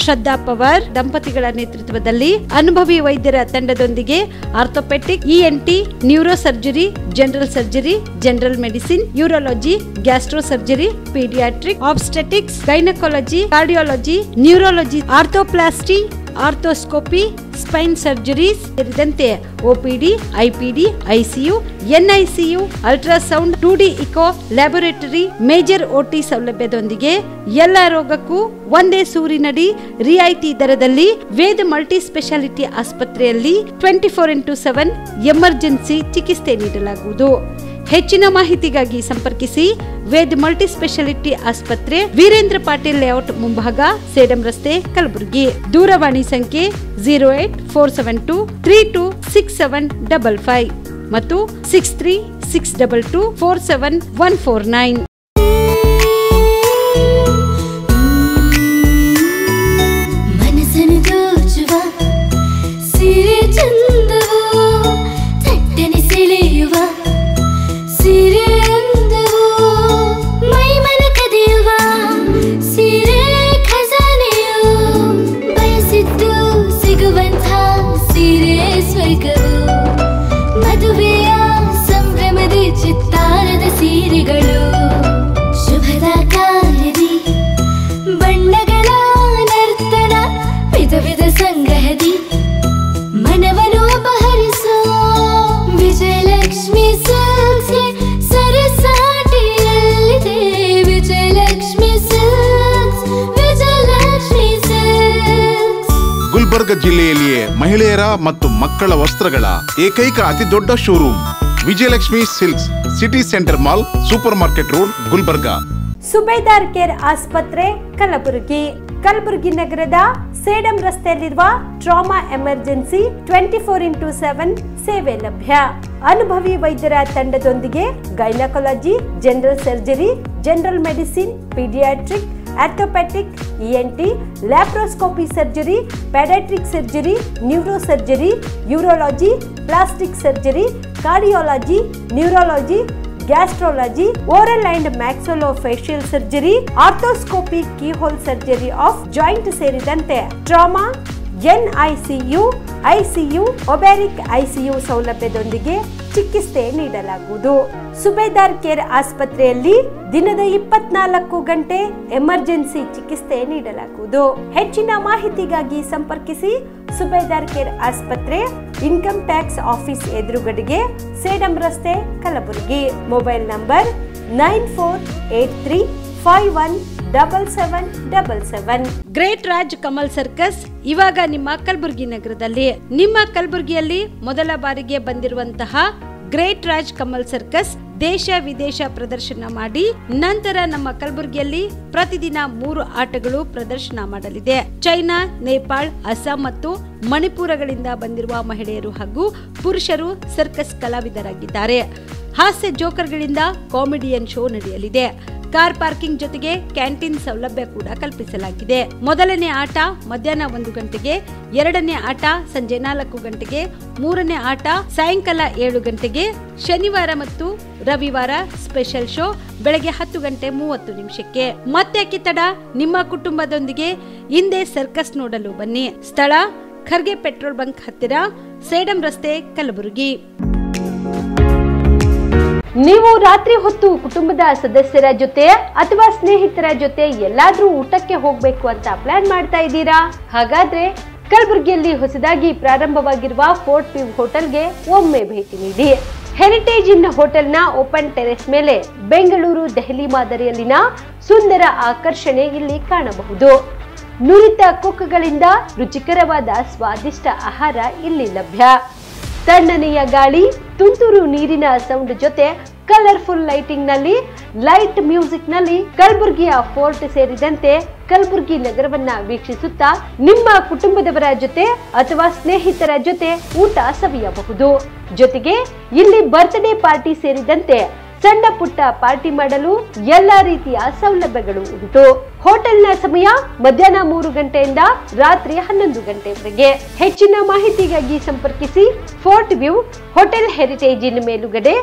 ಶ್ರದ್ಧಾ ಪವಾರ್ ದಂಪತಿಗಳ ನೇತೃತ್ವದಲ್ಲಿ ಅನುಭವಿ ವೈದ್ಯರ ತಂಡದೊಂದಿಗೆ orthopaedic, ENT, neuro surgery, general surgery, general medicine, urology, gastro surgery, paediatric, obstetrics, gynaecology, cardiology, neurology, arthroplasty, arthroscopy, spine surgeries ಸೇರಿದಂತೆ OPD, IPD, ICU, NICU, ultrasound, 2D echo, laboratory, major OT ಸೌಲಭ್ಯದೊಂದಿಗೆ ಎಲ್ಲ ರೋಗಕ್ಕೂ ಒಂದೇ ಸೂರಿನಡಿ ರಿಯಾಯಿತಿ ದರದಲ್ಲಿ ವೇದ ಮಲ್ಟಿ ಸ್ಪೆಷಾಲಿಟಿ ಆಸ್ಪತ್ರೆಯಲ್ಲಿ 24x7 emergency ಚಿಕಿತ್ಸೆ ನೀಡಲಾಗುವುದು. ಹೆಚ್ಚಿನ ಮಾಹಿತಿಗಾಗಿ ಸಂಪರ್ಕಿಸಿ ವೇದ್ ಮಲ್ಟಿ ಸ್ಪೆಷಾಲಿಟಿ ಆಸ್ಪತ್ರೆ, ವೀರೇಂದ್ರ ಪಾಟೀಲ್ ಲೇಔಟ್ ಮುಂಭಾಗ, ಸೇಡಂ ರಸ್ತೆ, ಕಲಬುರಗಿ. ದೂರವಾಣಿ ಸಂಖ್ಯೆ 08472326755 ಮತ್ತು 6362247149. ಗುಲ್ಬರ್ಗ ಜಿಲ್ಲೆಯಲ್ಲಿಯೇ ಮಹಿಳೆಯರ ಮತ್ತು ಮಕ್ಕಳ ವಸ್ತ್ರಗಳ ಏಕೈಕ ಅತಿ ದೊಡ್ಡ showroom Vijayalakshmi silks, city centre mall, super market road, Gulbarga. Subedar care ಆಸ್ಪತ್ರೆ, ಕಲಬುರಗಿ. ಕಲಬುರಗಿ ನಗರದ ಸೇಡಂ ರಸ್ತೆಯಲ್ಲಿರುವ ಟ್ರಾಮಾ ಎಮರ್ಜೆನ್ಸಿ 24x7 ಸೇವೆ ಲಭ್ಯ. ಅನುಭವಿ ವೈದ್ಯರ ತಂಡದೊಂದಿಗೆ gynaecology, general surgery, general medicine, paediatric, orthopaedic, ENT, laparoscopy surgery, paediatric surgery, neuro surgery, urology, plastic surgery, cardiology, neurology, gastrology, oral and maxillofacial surgery, arthroscopy, keyhole surgery of joint ಸೇರಿದಂತೆ trauma, NICU, ICU, ಒಬೆರಿಕ್ ICU ಸೌಲಭ್ಯದೊಂದಿಗೆ ಚಿಕಿತ್ಸೆ ನೀಡಲಾಗುವುದು. ಸುಬೇದಾರ್ care ಆಸ್ಪತ್ರೆಯಲ್ಲಿ ದಿನದ 24 ಗಂಟೆ emergency ಚಿಕಿತ್ಸೆ ನೀಡಲಾಗುವುದು. ಹೆಚ್ಚಿನ ಮಾಹಿತಿಗಾಗಿ ಸಂಪರ್ಕಿಸಿ ಸುಬೇದಾರ್ ಕೇರ್ ಆಸ್ಪತ್ರೆ, ಇನ್ಕಮ್ ಟ್ಯಾಕ್ಸ್ ಆಫೀಸ್ ಎದುರುಗಡೆಗೆ, ಸೇಡಂ ರಸ್ತೆ, Kalaburagi. Mobile number 948351 7777. Great Raj Kamal circus ಇವಾಗ ನಿಮ್ಮ ಕಲಬುರಗಿ ನಗರದಲ್ಲಿ. ನಿಮ್ಮ ಕಲಬುರಗಿಯಲ್ಲಿ ಮೊದಲ ಬಾರಿಗೆ ಬಂದಿರುವಂತಹ ಗ್ರೇಟ್ ರಾಜ್ ಕಮಲ್ ಸರ್ಕಸ್ ದೇಶ ವಿದೇಶ ಪ್ರದರ್ಶನ ಮಾಡಿ ನಂತರ ನಮ್ಮ ಕಲಬುರಗಿಯಲ್ಲಿ ಪ್ರತಿದಿನ 3 ಆಟಗಳು ಪ್ರದರ್ಶನ ಮಾಡಲಿದೆ. ಚೈನಾ, ನೇಪಾಳ್, ಅಸ್ಸಾಂ ಮತ್ತು ಮಣಿಪುರಗಳಿಂದ ಬಂದಿರುವ ಮಹಿಳೆಯರು ಹಾಗೂ ಪುರುಷರು ಸರ್ಕಸ್ ಕಲಾವಿದರಾಗಿದ್ದಾರೆ. ಹಾಸ್ಯ ಜೋಕರ್ಗಳಿಂದ ಕಾಮಿಡಿಯನ್ ಶೋ ನಡೆಯಲಿದೆ. ಕಾರ್ ಪಾರ್ಕಿಂಗ್ ಜೊತೆಗೆ ಕ್ಯಾಂಟೀನ್ ಸೌಲಭ್ಯ ಕೂಡ ಕಲ್ಪಿಸಲಾಗಿದೆ. ಮೊದಲನೇ ಆಟ ಮಧ್ಯಾಹ್ನ 1 ಗಂಟೆಗೆ, ಎರಡನೇ ಆಟ ಸಂಜೆ 4 ಗಂಟೆಗೆ, ಮೂರನೇ ಆಟ ಸಾಯಂಕಾಲ 7 ಗಂಟೆಗೆ. ಶನಿವಾರ ಮತ್ತು ರವಿವಾರ ಸ್ಪೆಷಲ್ ಶೋ ಬೆಳಗ್ಗೆ 10:30 ಮತ್ತೆ ತಡ, ನಿಮ್ಮ ಕುಟುಂಬದೊಂದಿಗೆ ಹಿಂದೆ ಸರ್ಕಸ್ ನೋಡಲು ಬನ್ನಿ. ಸ್ಥಳ ಖರ್ಗೆ ಪೆಟ್ರೋಲ್ ಬಂಕ್ ಹತ್ತಿರ, ಸೇಡಂ ರಸ್ತೆ, ಕಲಬುರಗಿ. ನೀವು ರಾತ್ರಿ ಹೊತ್ತು ಕುಟುಂಬದ ಸದಸ್ಯರ ಜೊತೆ ಅಥವಾ ಸ್ನೇಹಿತರ ಜೊತೆ ಎಲ್ಲಾದ್ರೂ ಊಟಕ್ಕೆ ಹೋಗ್ಬೇಕು ಅಂತ ಪ್ಲಾನ್ ಮಾಡ್ತಾ ಇದ್ದೀರಾ? ಹಾಗಾದ್ರೆ ಕಲಬುರಗಿಯಲ್ಲಿ ಹೊಸದಾಗಿ ಪ್ರಾರಂಭವಾಗಿರುವ ಫೋರ್ಟ್ ವ್ಯೂ ಹೋಟೆಲ್ಗೆ ಒಮ್ಮೆ ಭೇಟಿ ನೀಡಿ. ಹೆರಿಟೇಜ್ ಇನ್ ಹೋಟೆಲ್ನ ಓಪನ್ ಟೆರೆಸ್ ಮೇಲೆ ಬೆಂಗಳೂರು ದೆಹಲಿ ಮಾದರಿಯಲ್ಲಿನ ಸುಂದರ ಆಕರ್ಷಣೆ ಇಲ್ಲಿ ಕಾಣಬಹುದು. ನುರಿತ ಕುಕ್ಗಳಿಂದ ರುಚಿಕರವಾದ ಸ್ವಾದಿಷ್ಟ ಆಹಾರ ಇಲ್ಲಿ ಲಭ್ಯ. ತಣ್ಣನೆಯ ಗಾಳಿ, ತುಂತುರು ನೀರಿನ ಸೌಂಡ್ ಜೊತೆ ಕಲರ್ಫುಲ್ ಲೈಟಿಂಗ್ ನಲ್ಲಿ, ಲೈಟ್ ಮ್ಯೂಸಿಕ್ ನಲ್ಲಿ ಕಲಬುರಗಿಯ ಫೋರ್ಟ್ ಸೇರಿದಂತೆ ಕಲಬುರಗಿ ನಗರವನ್ನ ವೀಕ್ಷಿಸುತ್ತಾ ನಿಮ್ಮ ಕುಟುಂಬದವರ ಜೊತೆ ಅಥವಾ ಸ್ನೇಹಿತರ ಜೊತೆ ಊಟ ಸವಿಯಬಹುದು. ಜೊತೆಗೆ ಇಲ್ಲಿ ಬರ್ತ್ಡೇ ಪಾರ್ಟಿ ಸೇರಿದಂತೆ ಸಣ್ಣ ಪುಟ್ಟ ಪಾರ್ಟಿ ಮಾಡಲು ಎಲ್ಲಾ ರೀತಿಯ ಸೌಲಭ್ಯಗಳು ಉಂಟು. ಹೋಟೆಲ್ನ ಸಮಯ ಮಧ್ಯಾಹ್ನ 3 ಗಂಟೆಯಿಂದ ರಾತ್ರಿ 11 ಗಂಟೆವರೆಗೆ. ಹೆಚ್ಚಿನ ಮಾಹಿತಿಗಾಗಿ ಸಂಪರ್ಕಿಸಿ ಫೋರ್ಟ್ ವ್ಯೂ ಹೋಟೆಲ್, ಹೆರಿಟೇಜ್ ಇನ್ ಮೇಲುಗಡೆ,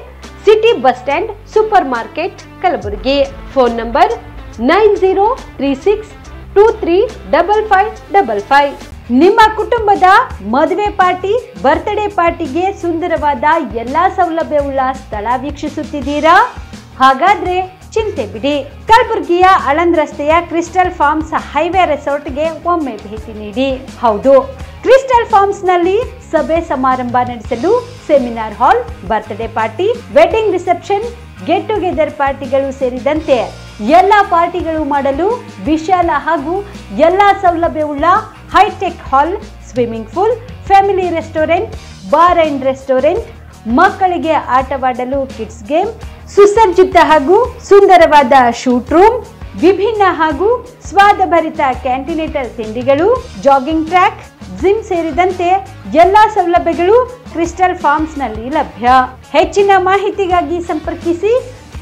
city bus stand, super market, Kalaburagi. Phone number 9036235555. ನಿಮ್ಮ ಕುಟುಂಬದ ಮದುವೆ ಪಾರ್ಟಿ, ಬರ್ತ್ಡೇ ಪಾರ್ಟಿಗೆ ಸುಂದರವಾದ ಎಲ್ಲಾ ಸೌಲಭ್ಯವುಳ್ಳ ಸ್ಥಳ ವೀಕ್ಷಿಸುತ್ತಿದ್ದೀರಾ? ಹಾಗಾದ್ರೆ ಚಿಂತೆ ಬಿಡಿ. ಕಲಬುರಗಿಯ ಆಳಂದ್ ರಸ್ತೆಯ ಕ್ರಿಸ್ಟಲ್ ಫಾರ್ಮ್ಸ್ ಹೈವೇ ರೆಸಾರ್ಟ್ಗೆ ಒಮ್ಮೆ ಭೇಟಿ ನೀಡಿ. ಹೌದು, ಕ್ರಿಸ್ಟಲ್ ಫಾರ್ಮ್ಸ್ ನಲ್ಲಿ ಸಭೆ ಸಮಾರಂಭ ನಡೆಸಲು seminar hall, birthday party, wedding reception, get together ಪಾರ್ಟಿಗಳು ಸೇರಿದಂತೆ ಎಲ್ಲಾ ಪಾರ್ಟಿಗಳು ಮಾಡಲು ವಿಶಾಲ ಹಾಗೂ ಎಲ್ಲಾ ಸೌಲಭ್ಯವುಳ್ಳ high tech hall, swimming pool, family restaurant, bar and restaurant, ಮಕ್ಕಳಿಗೆ ಆಟವಾಡಲು ಕಿಡ್ಸ್ ಗೇಮ್, ಸುಸಜ್ಜಿತ ಹಾಗೂ ಸುಂದರವಾದ ಶೂಟ್ ರೂಮ್, ವಿಭಿನ್ನ ಹಾಗೂ ಸ್ವಾದಭರಿತ ಕ್ಯಾಂಟಿನೇಟರ್ ತಿಂಡಿಗಳು, ಜಾಗಿಂಗ್ ಟ್ರ್ಯಾಕ್, ಜಿಮ್ ಸೇರಿದಂತೆ ಎಲ್ಲಾ ಸೌಲಭ್ಯಗಳು ಕ್ರಿಸ್ಟಲ್ ಫಾರ್ಮ್ಸ್ ನಲ್ಲಿ ಲಭ್ಯ. ಹೆಚ್ಚಿನ ಮಾಹಿತಿಗಾಗಿ ಸಂಪರ್ಕಿಸಿ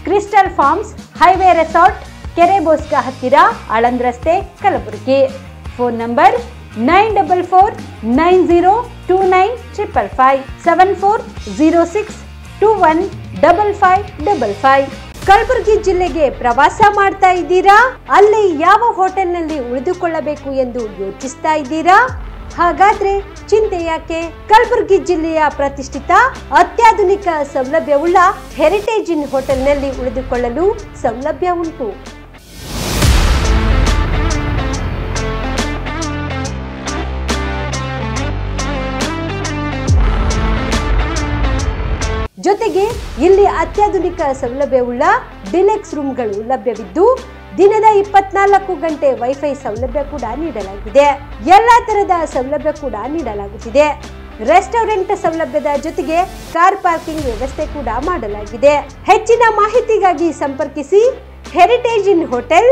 ಕ್ರಿಸ್ಟಲ್ ಫಾರ್ಮ್ಸ್ ಹೈವೇ ರೆಸಾರ್ಟ್, ಕೆರೆ ಬೋಸ್ಕ ಹತ್ತಿರ, ಆಳಂದ್ ರಸ್ತೆ, ಕಲಬುರಗಿ. Phone number 9490295555 7406215555. ಕಲಬುರಗಿ ಜಿಲ್ಲೆಗೆ ಪ್ರವಾಸ ಮಾಡ್ತಾ ಇದ್ದೀರಾ? ಅಲ್ಲಿ ಯಾವ ಹೋಟೆಲ್ನಲ್ಲಿ ಉಳಿದುಕೊಳ್ಳಬೇಕು ಎಂದು ಯೋಚಿಸ್ತಾ ಇದ್ದೀರಾ? ಹಾಗಾದ್ರೆ ಚಿಂತೆ ಯಾಕೆ? ಕಲಬುರಗಿ ಜಿಲ್ಲೆಯ ಪ್ರತಿಷ್ಠಿತ ಅತ್ಯಾಧುನಿಕ ಸೌಲಭ್ಯವುಳ್ಳ ಹೆರಿಟೇಜ್ ಇನ್ ಹೋಟೆಲ್ನಲ್ಲಿ ಉಳಿದುಕೊಳ್ಳಲು ಸೌಲಭ್ಯ ಉಂಟು. ಜೊತೆಗೆ ಇಲ್ಲಿ ಅತ್ಯಾಧುನಿಕ ಸೌಲಭ್ಯವುಳ್ಳ ಡಿಲೆಕ್ಸ್ ರೂಮ್ಗಳು ಲಭ್ಯವಿದ್ದು ದಿನದ 24 ಗಂಟೆ ವೈಫೈ ಸೌಲಭ್ಯ ಕೂಡ ನೀಡಲಾಗಿದೆ. ಎಲ್ಲಾ ತರಹದ ಸೌಲಭ್ಯ ಕೂಡ ನೀಡಲಾಗುತ್ತಿದೆ. ರೆಸ್ಟೋರೆಂಟ್ ಸೌಲಭ್ಯದ ಜೊತೆಗೆ ಕಾರ್ ಪಾರ್ಕಿಂಗ್ ವ್ಯವಸ್ಥೆ ಕೂಡ ಮಾಡಲಾಗಿದೆ. ಹೆಚ್ಚಿನ ಮಾಹಿತಿಗಾಗಿ ಸಂಪರ್ಕಿಸಿ heritage inn hotel,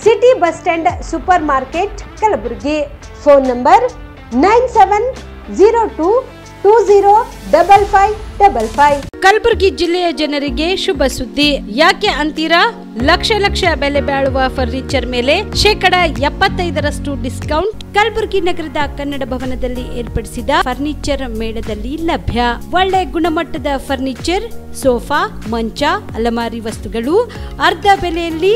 city bus stand, super market, Kalaburagi. Phone number 9702205555. Kalaburagi ಜಿಲ್ಲೆಯ ಜನರಿಗೆ ಶುಭ ಸುದ್ದಿ. ಯಾಕೆ ಅಂತೀರಾ? ಲಕ್ಷ ಲಕ್ಷ ಬೆಲೆ ಬಾಳುವ ಫರ್ನಿಚರ್ ಮೇಲೆ 75% ಡಿಸ್ಕೌಂಟ್ ಕಲಬುರಗಿ ನಗರದ ಕನ್ನಡ ಭವನದಲ್ಲಿ ಏರ್ಪಡಿಸಿದ ಫರ್ನಿಚರ್ ಮೇಳದಲ್ಲಿ ಲಭ್ಯ. ಒಳ್ಳೆ ಗುಣಮಟ್ಟದ ಫರ್ನಿಚರ್, ಸೋಫಾ, ಮಂಚ, ಅಲಮಾರಿ ವಸ್ತುಗಳು ಅರ್ಧ ಬೆಲೆಯಲ್ಲಿ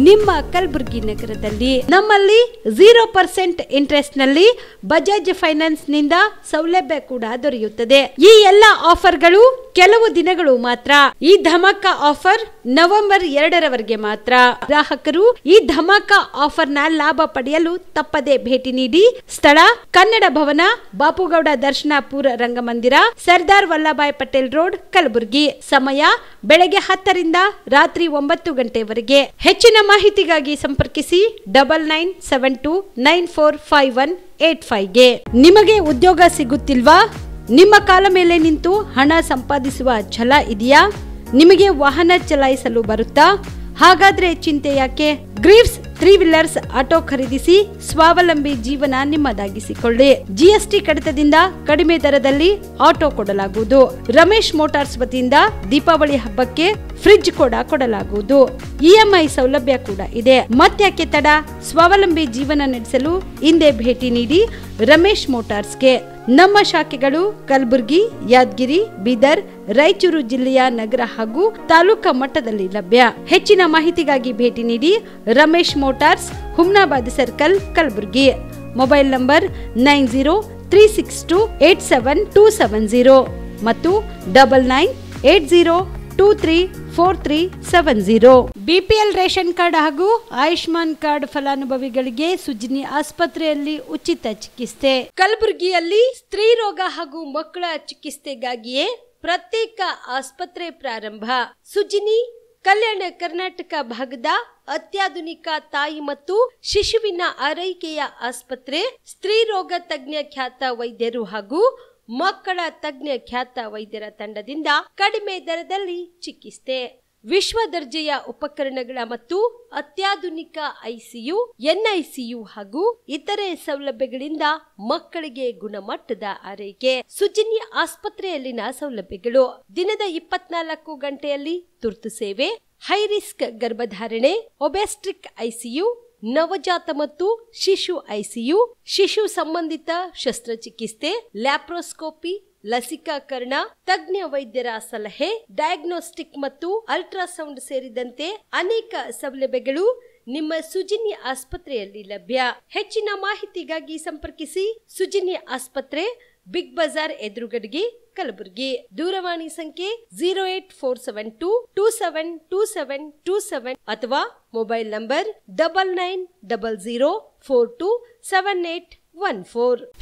ನಿಮ್ಮ ಕಲಬುರಗಿ ನಗರದಲ್ಲಿ. ನಮ್ಮಲ್ಲಿ 0% ಇಂಟ್ರೆಸ್ಟ್ ನಲ್ಲಿ ಬಜಾಜ್ ಫೈನಾನ್ಸ್ ನಿಂದ ಸೌಲಭ್ಯ ಕೂಡ ದೊರೆಯುತ್ತದೆ. ಈ ಎಲ್ಲ ಆಫರ್ಗಳು ಕೆಲವು ದಿನಗಳು ಮಾತ್ರ. ಈ ಧಮಾಕ ಆಫರ್ ನವೆಂಬರ್ 2ರವರೆಗೆ ಮಾತ್ರ. ಗ್ರಾಹಕರು ಈ ಧಮಾಕ ಆಫರ್ನ ಲಾಭ ಪಡೆಯಲು ತಪ್ಪದೆ ಭೇಟಿ ನೀಡಿ. ಸ್ಥಳ ಕನ್ನಡ ಭವನ, ಬಾಪುಗೌಡ ದರ್ಶನಾಪುರ ರಂಗಮಂದಿರ, ಸರ್ದಾರ್ ವಲ್ಲಭಾಯ್ ಪಟೇಲ್ ರೋಡ್, ಕಲಬುರಗಿ. ಸಮಯ ಬೆಳಗ್ಗೆ 10ರಿಂದ ರಾತ್ರಿ 9 ಗಂಟೆವರೆಗೆ. ಹೆಚ್ಚಿನ ಮಾಹಿತಿಗಾಗಿ ಸಂಪರ್ಕಿಸಿ 9972945185ಗೆ. ನಿಮಗೆ ಉದ್ಯೋಗ ಸಿಗುತ್ತಿಲ್ವಾ? ನಿಮ್ಮ ಕಾಲ ಮೇಲೆ ನಿಂತು ಹಣ ಸಂಪಾದಿಸುವ ಛಲ ಇದೆಯಾ? ನಿಮಗೆ ವಾಹನ ಚಲಾಯಿಸಲು ಬರುತ್ತಾ? ಹಾಗಾದ್ರೆ ಚಿಂತೆ ಯಾಕೆ? ಗ್ರೀವ್ಸ್ 3 ವೀಲರ್ಸ್ ಆಟೋ ಖರೀದಿಸಿ ಸ್ವಾವಲಂಬಿ ಜೀವನ ನಿಮ್ಮದಾಗಿಸಿಕೊಳ್ಳಿ. GST ಕಡಿತದಿಂದ ಕಡಿಮೆ ದರದಲ್ಲಿ ಆಟೋ ಕೊಡಲಾಗುವುದು. ರಮೇಶ್ ಮೋಟಾರ್ಸ್ ವತಿಯಿಂದ ದೀಪಾವಳಿ ಹಬ್ಬಕ್ಕೆ ಫ್ರಿಡ್ಜ್ ಕೂಡ ಕೊಡಲಾಗುವುದು. EMI ಸೌಲಭ್ಯ ಕೂಡ ಇದೆ. ಮತ್ತ್ಯಾಕೆ ತಡ? ಸ್ವಾವಲಂಬಿ ಜೀವನ ನಡೆಸಲು ಹಿಂದೆ ಭೇಟಿ ನೀಡಿ ರಮೇಶ್ ಮೋಟಾರ್ಸ್ಗೆ. ನಮ್ಮ ಶಾಖೆಗಳು ಕಲಬುರಗಿ, ಯಾದಗಿರಿ, ಬೀದರ್, ರಾಯಚೂರು ಜಿಲ್ಲೆಯ ನಗರ ಹಾಗೂ ತಾಲೂಕಾ ಮಟ್ಟದಲ್ಲಿ ಲಭ್ಯ. ಹೆಚ್ಚಿನ ಮಾಹಿತಿಗಾಗಿ ಭೇಟಿ ನೀಡಿ Ramesh motors, Humnabad circle, Kalaburagi. Mobile number 9036287270 ಮತ್ತು 9980234370. BPL ರೇಷನ್ ಕಾರ್ಡ್ ಹಾಗೂ ಆಯುಷ್ಮಾನ್ ಕಾರ್ಡ್ ಫಲಾನುಭವಿಗಳಿಗೆ ಸುಜಿನಿ ಆಸ್ಪತ್ರೆಯಲ್ಲಿ ಉಚಿತ ಚಿಕಿತ್ಸೆ. ಕಲಬುರಗಿಯಲ್ಲಿ ಸ್ತ್ರೀ ರೋಗ ಹಾಗೂ ಮಕ್ಕಳ ಚಿಕಿತ್ಸೆಗಾಗಿಯೇ ಪ್ರತ್ಯೇಕ ಆಸ್ಪತ್ರೆ ಪ್ರಾರಂಭ. ಸುಜಿನಿ ಕಲ್ಯಾಣ ಕರ್ನಾಟಕ ಭಾಗದ ಅತ್ಯಾಧುನಿಕ ತಾಯಿ ಮತ್ತು ಶಿಶುವಿನ ಆರೈಕೆಯ ಆಸ್ಪತ್ರೆ. ಸ್ತ್ರೀ ರೋಗ ತಜ್ಞ ಖ್ಯಾತ ವೈದ್ಯರು ಹಾಗೂ ಮಕ್ಕಳ ತಜ್ಞ ಖ್ಯಾತ ವೈದ್ಯರ ತಂಡದಿಂದ ಕಡಿಮೆ ದರದಲ್ಲಿ ಚಿಕಿತ್ಸೆ. ವಿಶ್ವ ದರ್ಜೆಯ ಉಪಕರಣಗಳ ಮತ್ತು ಅತ್ಯಾಧುನಿಕ ICU, NICU ಹಾಗೂ ಇತರೆ ಸೌಲಭ್ಯಗಳಿಂದ ಮಕ್ಕಳಿಗೆ ಗುಣಮಟ್ಟದ ಆರೈಕೆ. ಸುಜಿನಿ ಆಸ್ಪತ್ರೆಯಲ್ಲಿನ ಸೌಲಭ್ಯಗಳು: ದಿನದ 24 ಗಂಟೆಯಲ್ಲಿ ತುರ್ತು ಸೇವೆ, ಹೈ ರಿಸ್ಕ್ ಗರ್ಭಧಾರಣೆ, ಒಬೆಸ್ಟ್ರಿಕ್ ICU, ನವಜಾತ ಮತ್ತು ಶಿಶು ICU, ಶಿಶು ಸಂಬಂಧಿತ ಶಸ್ತ್ರಚಿಕಿತ್ಸೆ, ಲ್ಯಾಪ್ರೋಸ್ಕೋಪಿ, ಲಸಿಕಾಕರಣ, ತಜ್ಞ ವೈದ್ಯರ ಸಲಹೆ, ಡಯಾಗ್ನೋಸ್ಟಿಕ್ ಮತ್ತು ಅಲ್ಟ್ರಾಸೌಂಡ್ ಸೇರಿದಂತೆ ಅನೇಕ ಸೌಲಭ್ಯಗಳು ನಿಮ್ಮ ಸುಜಿನಿ ಆಸ್ಪತ್ರೆಯಲ್ಲಿ ಲಭ್ಯ. ಹೆಚ್ಚಿನ ಮಾಹಿತಿಗಾಗಿ ಸಂಪರ್ಕಿಸಿ ಸುಜಿನಿ ಆಸ್ಪತ್ರೆ, ಬಿಗ್ ಬಜಾರ್ ಎದುರುಗಡೆಗೆ, ಕಲಬುರಗಿ. ದೂರವಾಣಿ ಸಂಖ್ಯೆ 08472272727 ಅಥವಾ mobile number 9900427814.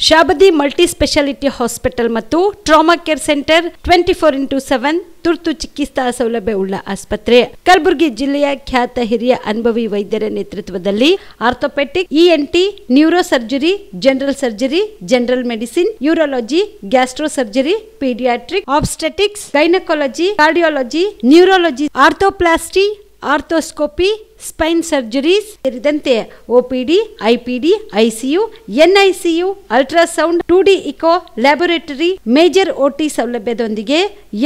Shabadi multi speciality hospital ಮತ್ತು ಟ್ರಾಮಾ ಕೇರ್ ಸೆಂಟರ್ 24x7 ತುರ್ತು ಚಿಕಿತ್ಸಾ ಸೌಲಭ್ಯ ಉಳ್ಳ ಆಸ್ಪತ್ರೆ. ಕಲಬುರಗಿ ಜಿಲ್ಲೆಯ ಖ್ಯಾತ ಹಿರಿಯ ಅನುಭವಿ ವೈದ್ಯರ ನೇತೃತ್ವದಲ್ಲಿ orthopaedic, ENT, neuro surgery, general surgery, general medicine, urology, gastro surgery, paediatric, obstetrics, gynaecology, cardiology, neurology, arthroplasty, arthroscopy, spine surgeries ಸೇರಿದಂತೆ OPD, IPD, ICU, NICU, ultrasound, 2D echo, laboratory, major OT ಸೌಲಭ್ಯದೊಂದಿಗೆ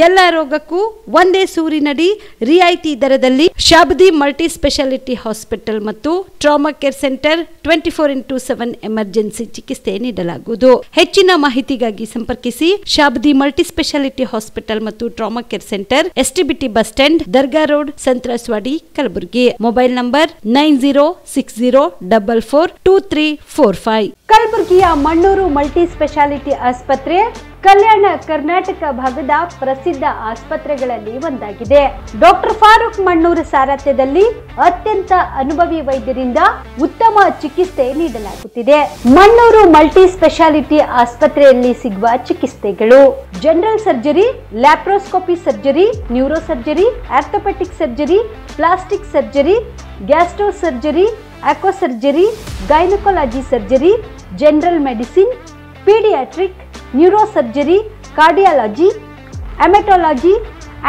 ಎಲ್ಲ ರೋಗಕ್ಕೂ ಒಂದೇ ಸೂರಿನಡಿ ರಿಯಾಯಿತಿ ದರದಲ್ಲಿ ಶಾಬದಿ ಮಲ್ಟಿ ಸ್ಪೆಷಾಲಿಟಿ ಹಾಸ್ಪಿಟಲ್ ಮತ್ತು trauma care centre 24x7 emergency ಚಿಕಿತ್ಸೆ ನೀಡಲಾಗುವುದು. ಹೆಚ್ಚಿನ ಮಾಹಿತಿಗಾಗಿ ಸಂಪರ್ಕಿಸಿ ಶಾಬದಿ ಮಲ್ಟಿ ಸ್ಪೆಷಾಲಿಟಿ ಹಾಸ್ಪಿಟಲ್ ಮತ್ತು trauma care centre, STBT bus stand, ದರ್ಗಾ ರೋಡ್, ಸಂತ್ರಸ್ವಾಡಿ, ಕಲಬುರಗಿ. Mobile number 9060442345. ಕಲಬುರಗಿಯ ಮಣ್ಣೂರು ಮಲ್ಟಿ ಸ್ಪೆಷಾಲಿಟಿ ಆಸ್ಪತ್ರೆ ಕಲ್ಯಾಣ ಕರ್ನಾಟಕ ಭಾಗದ ಪ್ರಸಿದ್ಧ ಆಸ್ಪತ್ರೆಗಳಲ್ಲಿ ಒಂದಾಗಿದೆ. ಡಾಕ್ಟರ್ ಫಾರೂಕ್ ಮಣ್ಣೂರು ಸಾರಥ್ಯದಲ್ಲಿ ಅತ್ಯಂತ ಅನುಭವಿ ವೈದ್ಯರಿಂದ ಉತ್ತಮ ಚಿಕಿತ್ಸೆ ನೀಡಲಾಗುತ್ತಿದೆ. ಮಣ್ಣೂರು ಮಲ್ಟಿ ಸ್ಪೆಷಾಲಿಟಿ ಆಸ್ಪತ್ರೆಯಲ್ಲಿ ಸಿಗುವ ಚಿಕಿತ್ಸೆಗಳು: general surgery, laparoscopy surgery, neuro surgery, orthopaedic surgery, plastic surgery, gastro surgery, aqua surgery, gynaecology surgery, general medicine, paediatric, neuro surgery, cardiology, haematology,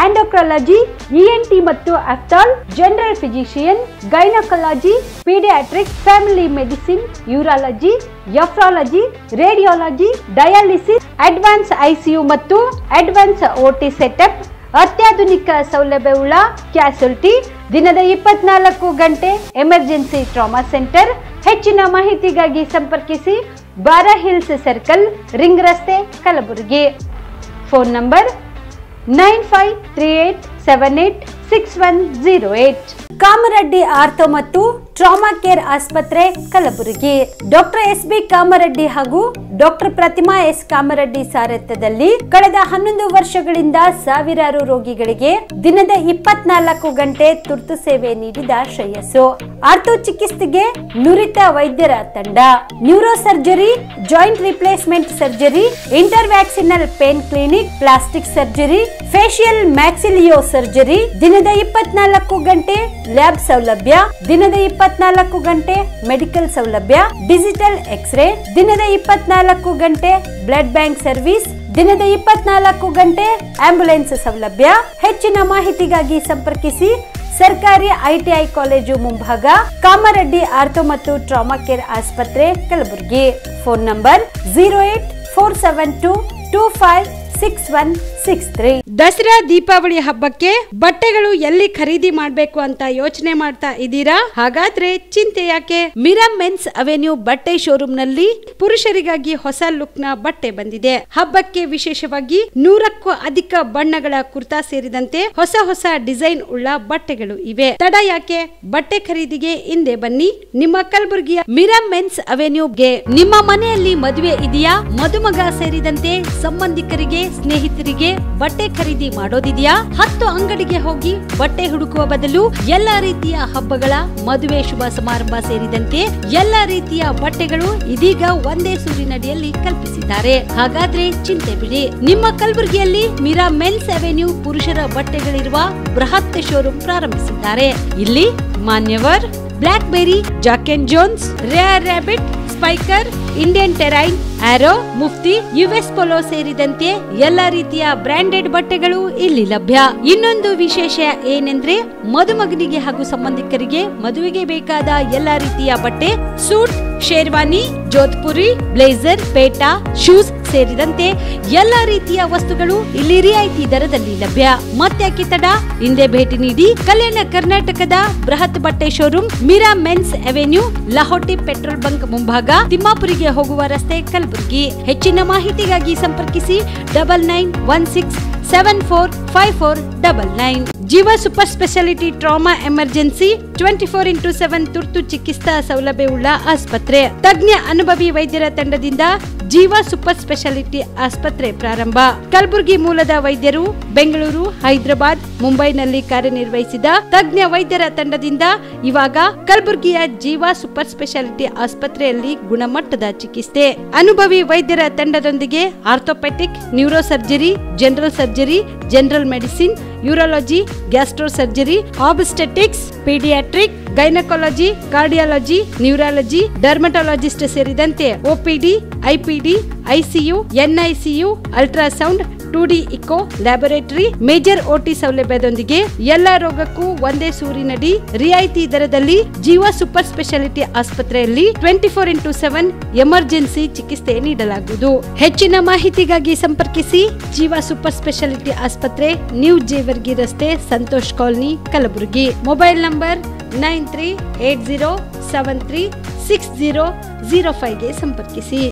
endocrinology, ENT ಮತ್ತು ophthal, general physician, gynaecology, paediatric, family medicine, urology, nephrology, radiology, dialysis, advance ICU ಮತ್ತು advance OT setup, ಅತ್ಯಾಧುನಿಕ ಸೌಲಭ್ಯವುಳ್ಳ ಕ್ಯಾಸುಲಿಟಿ, ದಿನದ 24 ಗಂಟೆ emergency trauma centre. ಹೆಚ್ಚಿನ ಮಾಹಿತಿಗಾಗಿ ಸಂಪರ್ಕಿಸಿ ಬಾರಾ hills circle, ring ರಸ್ತೆ, Kalaburagi. Phone number 9538786108. Kamareddy ortho ಮತ್ತು ಟ್ರಾಮಾ ಕೇರ್ ಆಸ್ಪತ್ರೆ ಕಲಬುರಗಿ. Doctor S B. ಕಾಮರೆಡ್ಡಿ ಹಾಗೂ ಡಾಕ್ಟರ್ ಪ್ರತಿಮಾ ಎಸ್. ಕಾಮರೆಡ್ಡಿ ಸಾರಥ್ಯದಲ್ಲಿ ಕಳೆದ 11 ವರ್ಷಗಳಿಂದ ಸಾವಿರಾರು ರೋಗಿಗಳಿಗೆ ದಿನದ 24 ಗಂಟೆ ತುರ್ತು ಸೇವೆ ನೀಡಿದ ಶ್ರೇಯಸ್ಸು. ಆರ್ಥೋ ಚಿಕಿತ್ಸೆಗೆ ನುರಿತ ವೈದ್ಯರ ತಂಡ, neuro surgery, joint replacement surgery, interventional pain clinic, plastic surgery, facial maxillo surgery, ದಿನದ 24 ಗಂಟೆ ಲ್ಯಾಬ್ ಸೌಲಭ್ಯ, ದಿನದ 24 ಗಂಟೆ ಮೆಡಿಕಲ್ ಸೌಲಭ್ಯ, ಡಿಜಿಟಲ್ ಎಕ್ಸ್ರೇ, ದಿನದ 24 ಗಂಟೆ ಬ್ಲಡ್ ಬ್ಯಾಂಕ್ ಸರ್ವಿಸ್, ದಿನದ 24 ಗಂಟೆ ಆಂಬ್ಯುಲೆನ್ಸ್ ಸೌಲಭ್ಯ. ಹೆಚ್ಚಿನ ಮಾಹಿತಿಗಾಗಿ ಸಂಪರ್ಕಿಸಿ ಸರ್ಕಾರಿ ಐಟಿಐ ಕಾಲೇಜು ಮುಂಭಾಗ, ಕಾಮರೆಡ್ಡಿ ಆರ್ಥೋ ಮತ್ತು ಟ್ರಾಮಾ ಕೇರ್ ಆಸ್ಪತ್ರೆ ಕಲಬುರಗಿ. Phone number 08472256163. ದಸರಾ ದೀಪಾವಳಿ ಹಬ್ಬಕ್ಕೆ ಬಟ್ಟೆಗಳು ಎಲ್ಲಿ ಖರೀದಿ ಮಾಡಬೇಕು ಅಂತ ಯೋಚನೆ ಮಾಡ್ತಾ ಇದ್ದೀರಾ? ಹಾಗಾದ್ರೆ ಚಿಂತೆ ಯಾಕೆ? ಮೀರಾ ಮೆನ್ಸ್ ಅವೆನ್ಯೂ ಬಟ್ಟೆ ಶೋರೂಮ್ ನಲ್ಲಿ ಪುರುಷರಿಗಾಗಿ ಹೊಸ ಲುಕ್ ನ ಬಟ್ಟೆ ಬಂದಿದೆ. ಹಬ್ಬಕ್ಕೆ ವಿಶೇಷವಾಗಿ 100ಕ್ಕೂ ಅಧಿಕ ಬಣ್ಣಗಳ ಕುರ್ತಾ ಸೇರಿದಂತೆ ಹೊಸ ಹೊಸ ಡಿಸೈನ್ ಉಳ್ಳ ಬಟ್ಟೆಗಳು ಇವೆ. ತಡ ಯಾಕೆ? ಬಟ್ಟೆ ಖರೀದಿಗೆ ಹಿಂದೆ ಬನ್ನಿ ನಿಮ್ಮ ಕಲಬುರಗಿಯ ಮೀರಾ ಮೆನ್ಸ್ ಅವೆನ್ಯೂಗೆ. ನಿಮ್ಮ ಮನೆಯಲ್ಲಿ ಮದುವೆ ಇದೆಯಾ? ಮದುಮಗ ಸೇರಿದಂತೆ ಸಂಬಂಧಿಕರಿಗೆ, ಸ್ನೇಹಿತರಿಗೆ ಬಟ್ಟೆ ಖರೀದಿ ಮಾಡೋದಿದೆಯಾ? 10 ಅಂಗಡಿಗೆ ಹೋಗಿ ಬಟ್ಟೆ ಹುಡುಕುವ ಬದಲು ಎಲ್ಲಾ ರೀತಿಯ ಹಬ್ಬಗಳ, ಮದುವೆ, ಶುಭ ಸಮಾರಂಭ ಸೇರಿದಂತೆ ಎಲ್ಲಾ ರೀತಿಯ ಬಟ್ಟೆಗಳು ಇದೀಗ ಒಂದೇ ಸೂರಿನಡಿಯಲ್ಲಿ ಕಲ್ಪಿಸಿದ್ದಾರೆ. ಹಾಗಾದ್ರೆ ಚಿಂತೆ ಬಿಡಿ, ನಿಮ್ಮ ಕಲಬುರಗಿಯಲ್ಲಿ ಮೀರಾ ಮೆನ್ಸ್ ಅವೆನ್ಯೂ ಪುರುಷರ ಬಟ್ಟೆಗಳಿರುವ ಬೃಹತ್ ಶೋರೂಮ್ ಪ್ರಾರಂಭಿಸಿದ್ದಾರೆ. ಇಲ್ಲಿ Manyavar, Blackberry, Jack and Jones, Rare Rabbit, Spykar, Indian Terrain, Arrow, Mufti, US Polo ಸೇರಿದಂತೆ ಎಲ್ಲಾ ರೀತಿಯ ಬ್ರಾಂಡೆಡ್ ಬಟ್ಟೆಗಳು ಇಲ್ಲಿ ಲಭ್ಯ. ಇನ್ನೊಂದು ವಿಶೇಷ ಏನೆಂದ್ರೆ ಮದುಮಗನಿಗೆ ಹಾಗೂ ಸಂಬಂಧಿಕರಿಗೆ ಮದುವೆಗೆ ಬೇಕಾದ ಎಲ್ಲಾ ರೀತಿಯ ಬಟ್ಟೆ, ಸೂಟ್, ಶೇರ್ವಾನಿ, ಜೋಧ್ಪುರಿ, ಬ್ಲೇಸರ್, ಪೇಟಾ, ಶೂಸ್ ಸೇರಿದಂತೆ ಎಲ್ಲಾ ರೀತಿಯ ವಸ್ತುಗಳು ಇಲ್ಲಿ ರಿಯಾಯಿತಿ ದರದಲ್ಲಿ ಲಭ್ಯ. ಮತ್ತ್ಯಾಕೆ ತಡ? ಹಿಂದೆ ಭೇಟಿ ನೀಡಿ ಕಲ್ಯಾಣ ಕರ್ನಾಟಕದ ಬೃಹತ್ ಬಟ್ಟೆ showroom Meera men's avenue, Lahoti petrol bunk ಮುಂಭಾಗ, ತಿಮ್ಮಾಪುರಿಗೆ ಹೋಗುವ ರಸ್ತೆ, ಕಲಬುರಗಿ. ಹೆಚ್ಚಿನ ಮಾಹಿತಿಗಾಗಿ ಸಂಪರ್ಕಿಸಿ 9916745499. ಜೀವ super speciality trauma emergency 24x7 ತುರ್ತು ಚಿಕಿತ್ಸಾ ಸೌಲಭ್ಯವುಳ್ಳ ಆಸ್ಪತ್ರೆ. ತಜ್ಞ ಅನುಭವಿ ವೈದ್ಯರ ತಂಡದಿಂದ ಜೀವ ಸೂಪರ್ ಸ್ಪೆಷಾಲಿಟಿ ಆಸ್ಪತ್ರೆ ಪ್ರಾರಂಭ. ಕಲಬುರಗಿ ಮೂಲದ ವೈದ್ಯರು ಬೆಂಗಳೂರು, ಹೈದರಾಬಾದ್, ಮುಂಬೈನಲ್ಲಿ ಕಾರ್ಯನಿರ್ವಹಿಸಿದ ತಜ್ಞ ವೈದ್ಯರ ತಂಡದಿಂದ ಇವಾಗ ಕಲಬುರಗಿಯ ಜೀವ ಸೂಪರ್ ಸ್ಪೆಷಾಲಿಟಿ ಆಸ್ಪತ್ರೆಯಲ್ಲಿ ಗುಣಮಟ್ಟದ ಚಿಕಿತ್ಸೆ. ಅನುಭವಿ ವೈದ್ಯರ ತಂಡದೊಂದಿಗೆ orthopaedic, neuro surgery, general surgery, general medicine, urology, gastro surgery, obstetrics, paediatric, gynaecology, cardiology, neurology, dermatologist ಸೇರಿದಂತೆ OPD, IPD, ICU, NICU, ultrasound, 2D echo, laboratory, major OT ಸೌಲಭ್ಯದೊಂದಿಗೆ ಎಲ್ಲಾ ರೋಗಕ್ಕೂ ಒಂದೇ ಸೂರಿನಡಿ ರಿಯಾಯಿತಿ ದರದಲ್ಲಿ ಜೀವ ಸೂಪರ್ ಸ್ಪೆಷಾಲಿಟಿ ಆಸ್ಪತ್ರೆಯಲ್ಲಿ 24x7 ಎಮರ್ಜೆನ್ಸಿ ಚಿಕಿತ್ಸೆ ನೀಡಲಾಗುವುದು. ಹೆಚ್ಚಿನ ಮಾಹಿತಿಗಾಗಿ ಸಂಪರ್ಕಿಸಿ ಜೀವ ಸೂಪರ್ ಸ್ಪೆಷಾಲಿಟಿ ಆಸ್ಪತ್ರೆ, ನ್ಯೂ ಜೇವರ್ಗಿ ರಸ್ತೆ, Santosh colony, Kalaburagi. Mobile number 9380736005ಗೆ ಸಂಪರ್ಕಿಸಿ.